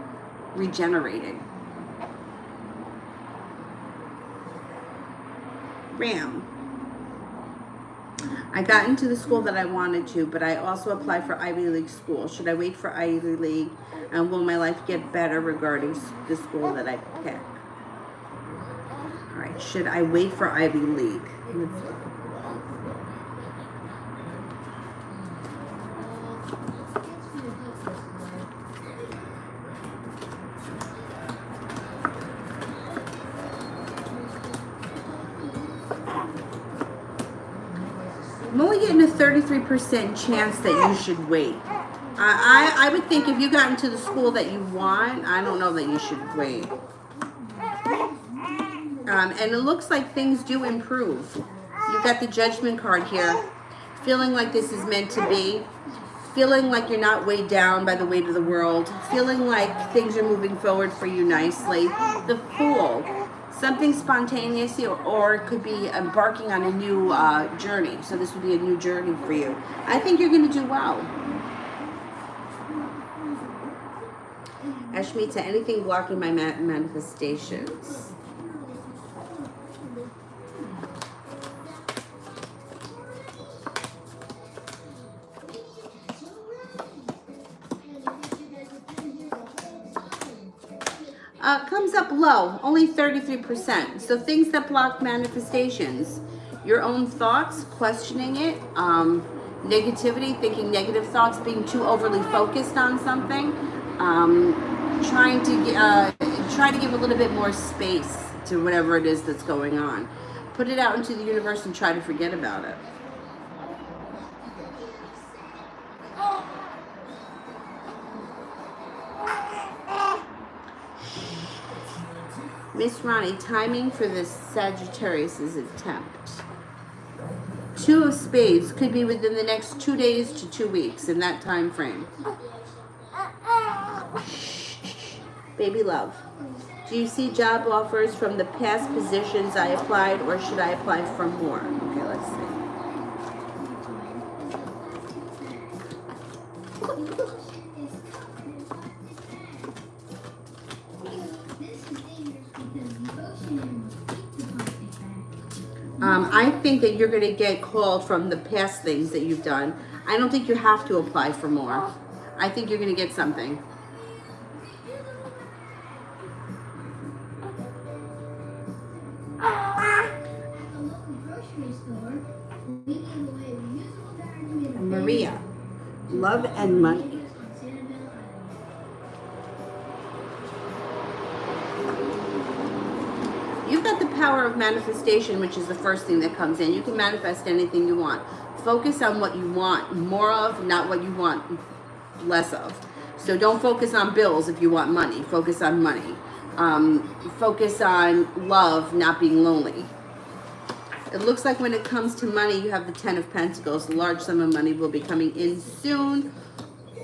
regenerating. Ram. I got into the school that I wanted to, but I also applied for Ivy League school. Should I wait for Ivy League? And will my life get better regarding the school that I pick? All right, should I wait for Ivy League? I'm only getting a 33% chance that you should wait. I would think if you got into the school that you want, I don't know that you should wait. And it looks like things do improve. You've got the Judgment card here. Feeling like this is meant to be. Feeling like you're not weighed down by the weight of the world. Feeling like things are moving forward for you nicely. The Fool. Something spontaneous, or it could be embarking on a new journey. So this would be a new journey for you. I think you're going to do well. Ashmita, anything blocking my manifestations? Comes up low, only 33%. So things that block manifestations, your own thoughts, questioning it, negativity, thinking negative thoughts, being too overly focused on something, try to give a little bit more space to whatever it is that's going on. Put it out into the universe and try to forget about it. Miss Ronnie, timing for this Sagittarius' attempt. Two of Spades could be within the next 2 days to 2 weeks, in that time frame. Baby love. Do you see job offers from the past positions I applied, or should I apply for more? Okay, let's see. I think that you're going to get called from the past things that you've done. I don't think you have to apply for more. I think you're going to get something. Maria, love and money. You've got the power of manifestation, which is the first thing that comes in. You can manifest anything you want. Focus on what you want more of, not what you want less of. So don't focus on bills if you want money. Focus on money. Focus on love, not being lonely. It looks like when it comes to money, you have the Ten of Pentacles. A large sum of money will be coming in soon.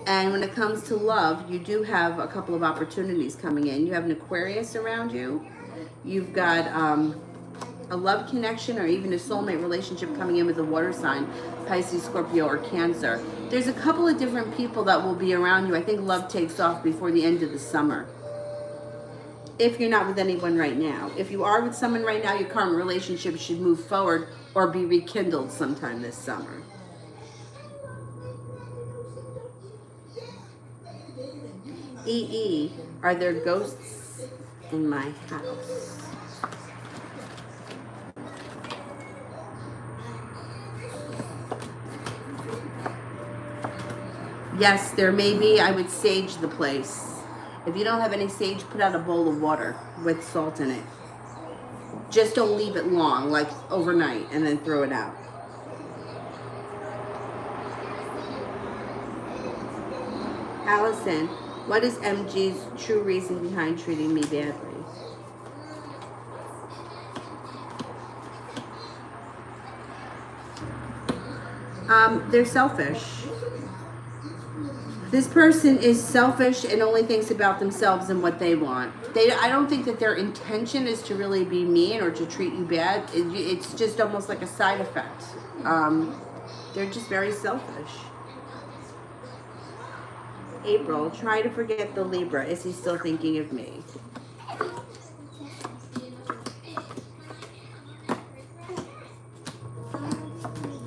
And when it comes to love, you do have a couple of opportunities coming in. You have an Aquarius around you. You've got a love connection or even a soulmate relationship coming in with a water sign, Pisces, Scorpio, or Cancer. There's a couple of different people that will be around you. I think love takes off before the end of the summer. If you're not with anyone right now. If you are with someone right now, your current relationship should move forward or be rekindled sometime this summer. EE, are there ghosts in my house? Yes, there may be. I would sage the place. If you don't have any sage, put out a bowl of water with salt in it. Just don't leave it long, like overnight, and then throw it out. Allison, what is MG's true reason behind treating me badly? They're selfish. This person is selfish and only thinks about themselves and what they want. I don't think that their intention is to really be mean or to treat you bad. It's just almost like a side effect. They're just very selfish. April, try to forget the Libra. Is he still thinking of me?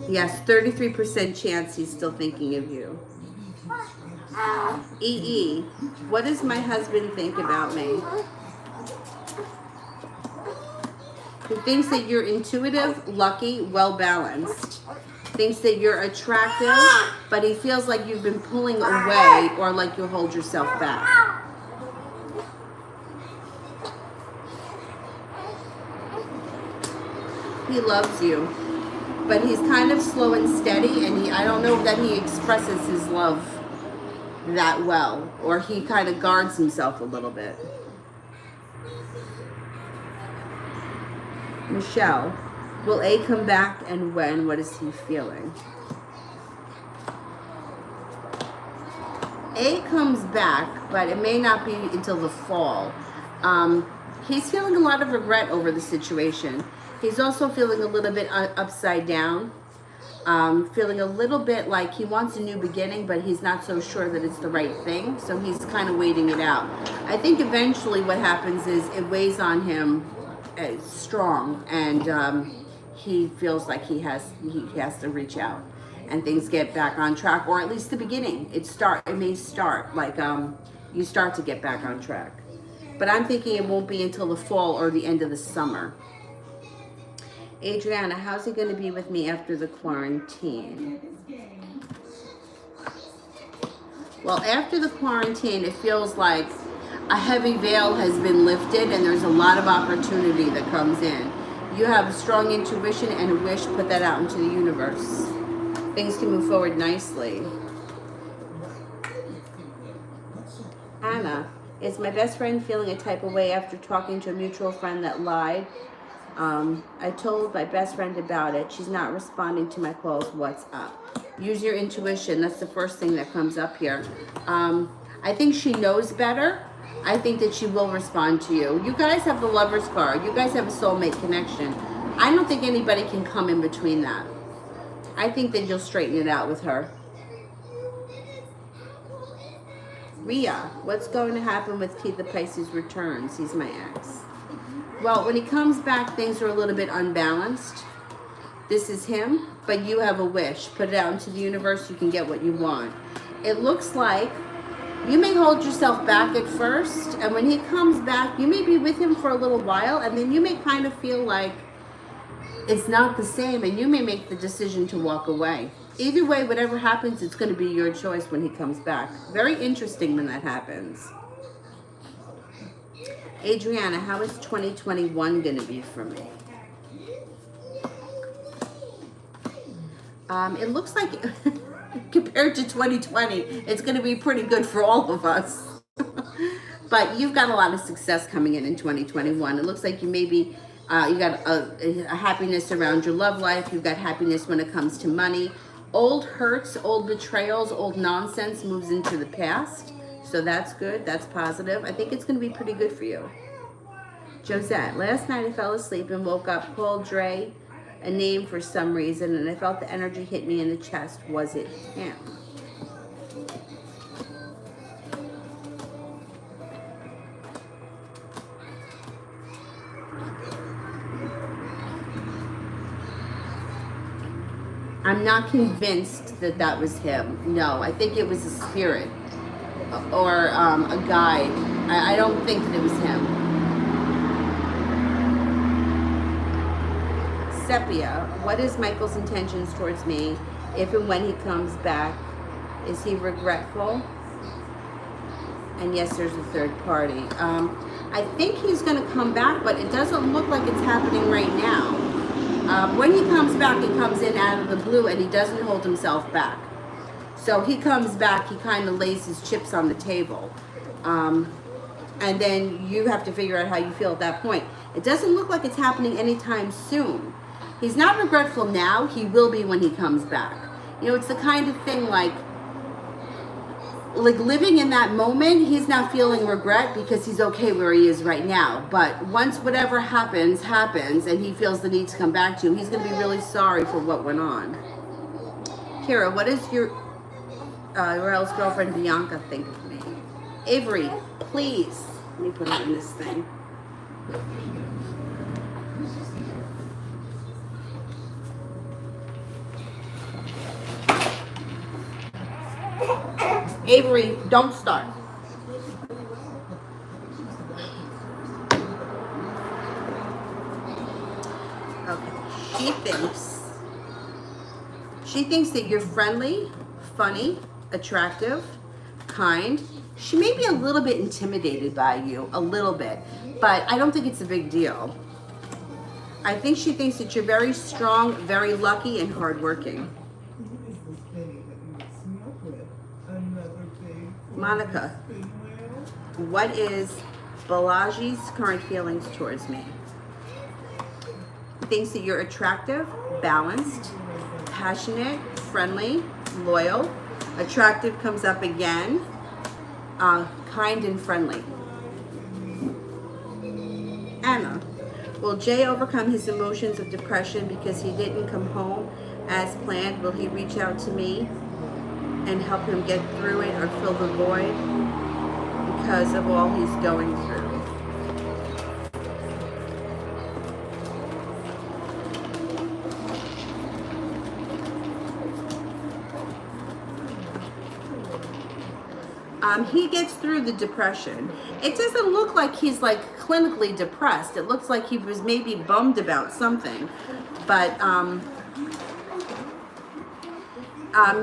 Yes, 33% chance he's still thinking of you. EE, what does my husband think about me? He thinks that you're intuitive, lucky, well-balanced. Thinks that you're attractive, but he feels like you've been pulling away or like you hold yourself back. He loves you, but he's kind of slow and steady, and I don't know that he expresses his love that well, or he kind of guards himself a little bit. Michelle, will A come back, and when? What is he feeling? A comes back, but it may not be until the fall. He's feeling a lot of regret over the situation. He's also feeling a little bit upside down. Feeling a little bit like he wants a new beginning, but he's not so sure that it's the right thing. So he's kind of waiting it out. I think eventually what happens is it weighs on him strong, and he feels like he has to reach out, and things get back on track, or at least the beginning. It may start like you start to get back on track. But I'm thinking it won't be until the fall or the end of the summer. Adriana, how's he going to be with me after the quarantine? Well, after the quarantine, it feels like a heavy veil has been lifted and there's a lot of opportunity that comes in. You have a strong intuition and a wish, put that out into the universe. Things can move forward nicely. Anna, is my best friend feeling a type of way after talking to a mutual friend that lied? I told my best friend about it. She's not responding to my calls. What's up? Use your intuition. That's the first thing that comes up here. I think she knows better. I think that she will respond to you. You guys have the Lover's card. You guys have a soulmate connection. I don't think anybody can come in between that. I think that you'll straighten it out with her. Rhea, what's going to happen with Keith the Pisces returns? He's my ex. Well, when he comes back, things are a little bit unbalanced. This is him, but you have a wish. Put it out into the universe. You can get what you want. It looks like you may hold yourself back at first, and when he comes back, you may be with him for a little while, and then you may kind of feel like it's not the same, and you may make the decision to walk away. Either way, whatever happens, it's going to be your choice when he comes back. Very interesting when that happens. Adriana, how is 2021 going to be for me? It looks like compared to 2020, it's going to be pretty good for all of us. But you've got a lot of success coming in 2021. It looks like you maybe you got a happiness around your love life. You've got happiness when it comes to money. Old hurts, old betrayals, old nonsense moves into the past. So that's good. That's positive. I think it's going to be pretty good for you. Josette, last night I fell asleep and woke up, called Dre a name for some reason, and I felt the energy hit me in the chest. Was it him? I'm not convinced that that was him. No, I think it was a spirit or a guide. I don't think that it was him. Sepia, what is Michael's intentions towards me if and when he comes back? Is he regretful? And yes, there's a third party. I think he's going to come back, but it doesn't look like it's happening right now. When he comes back, he comes in out of the blue and he doesn't hold himself back. So he comes back, he kind of lays his chips on the table. And then you have to figure out how you feel at that point. It doesn't look like it's happening anytime soon. He's not regretful now, he will be when he comes back. You know, it's the kind of thing like living in that moment, he's not feeling regret because he's okay where he is right now. But once whatever happens, and he feels the need to come back to you, he's going to be really sorry for what went on. Kira, what does your Rael's girlfriend Bianca think of me? Avery, please. Let me put it in this thing. Avery, don't start. Okay. She thinks that you're friendly, funny, attractive, kind. She may be a little bit intimidated by you, a little bit, but I don't think it's a big deal. I think she thinks that you're very strong, very lucky, and hardworking. Monica, what is Balaji's current feelings towards me? Thinks that you're attractive, balanced, passionate, friendly, loyal. Attractive comes up again. Kind and friendly. Anna, will Jay overcome his emotions of depression because he didn't come home as planned? Will he reach out to me and help him get through it or fill the void because of all he's going through? He gets through the depression. It doesn't look like he's like clinically depressed. It looks like he was maybe bummed about something, but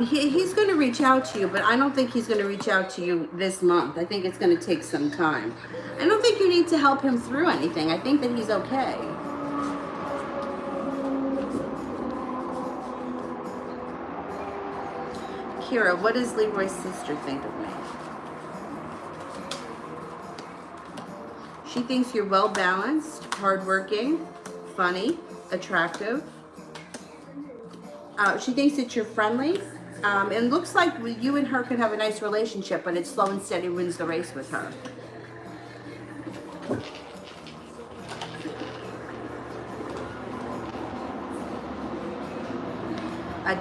he's going to reach out to you, but I don't think he's going to reach out to you this month. I think it's going to take some time. I don't think you need to help him through anything. I think that he's okay. Kira, what does Leroy's sister think of me? She thinks you're well balanced, hardworking, funny, attractive. She thinks that you're friendly. It looks like you and her could have a nice relationship, but it's slow and steady wins the race with her.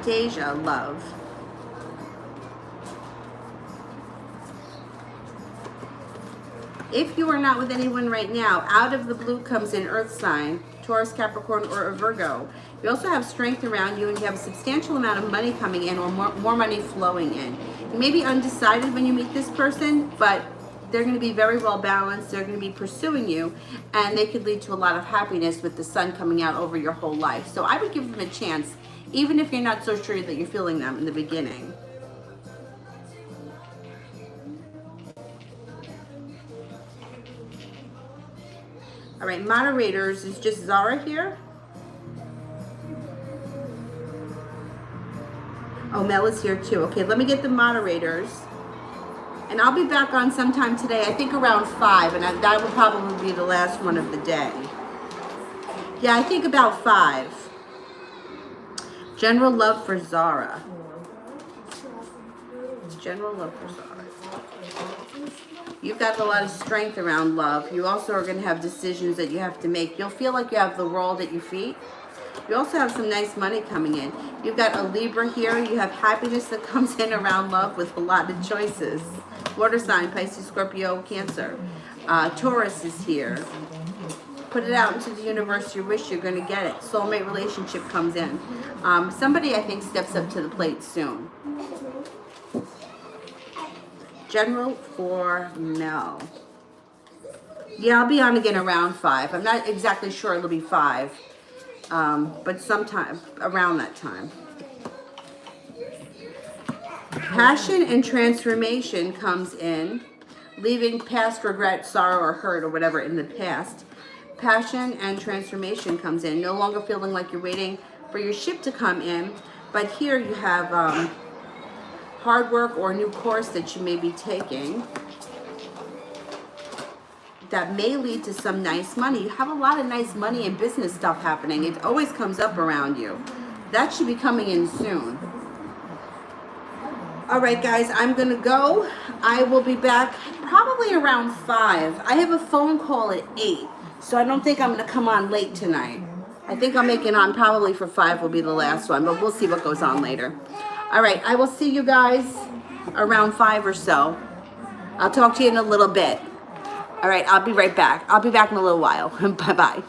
Deja, love. If you are not with anyone right now, out of the blue comes an earth sign, Taurus, Capricorn, or a Virgo. You also have strength around you and you have a substantial amount of money coming in or more money flowing in. You may be undecided when you meet this person, but they're going to be very well balanced. They're going to be pursuing you and they could lead to a lot of happiness with the sun coming out over your whole life. So I would give them a chance, even if you're not so sure that you're feeling them in the beginning. All right, moderators, is just Zara here? Oh, Mel is here too. Okay, let me get the moderators. And I'll be back on sometime today, I think around 5, and that will probably be the last one of the day. Yeah, I think about 5. General love for Zara. General love for Zara. You've got a lot of strength around love. You also are going to have decisions that you have to make. You'll feel like you have the world at your feet. You also have some nice money coming in. You've got a Libra here. You have happiness that comes in around love with a lot of choices. Water sign, Pisces, Scorpio, Cancer. Taurus is here. Put it out into the universe. You wish you're going to get it. Soulmate relationship comes in. Somebody, I think, steps up to the plate soon. General for Mel. Yeah, I'll be on again around 5. I'm not exactly sure it'll be 5, but sometime around that time. Passion and transformation comes in. leaving past regret, sorrow, or hurt, or whatever in the past. Passion and transformation comes in. No longer feeling like you're waiting for your ship to come in, but here you have hard work or a new course that you may be taking that may lead to some nice money. You have a lot of nice money and business stuff happening. It always comes up around you. That should be coming in soon. All right, guys, I'm going to go. I will be back probably around 5. I have a phone call at 8, so I don't think I'm going to come on late tonight. I think I'll make it on probably for 5 will be the last one, but we'll see what goes on later. All right, I will see you guys around 5 or so. I'll talk to you in a little bit. All right, I'll be right back. I'll be back in a little while. Bye-bye.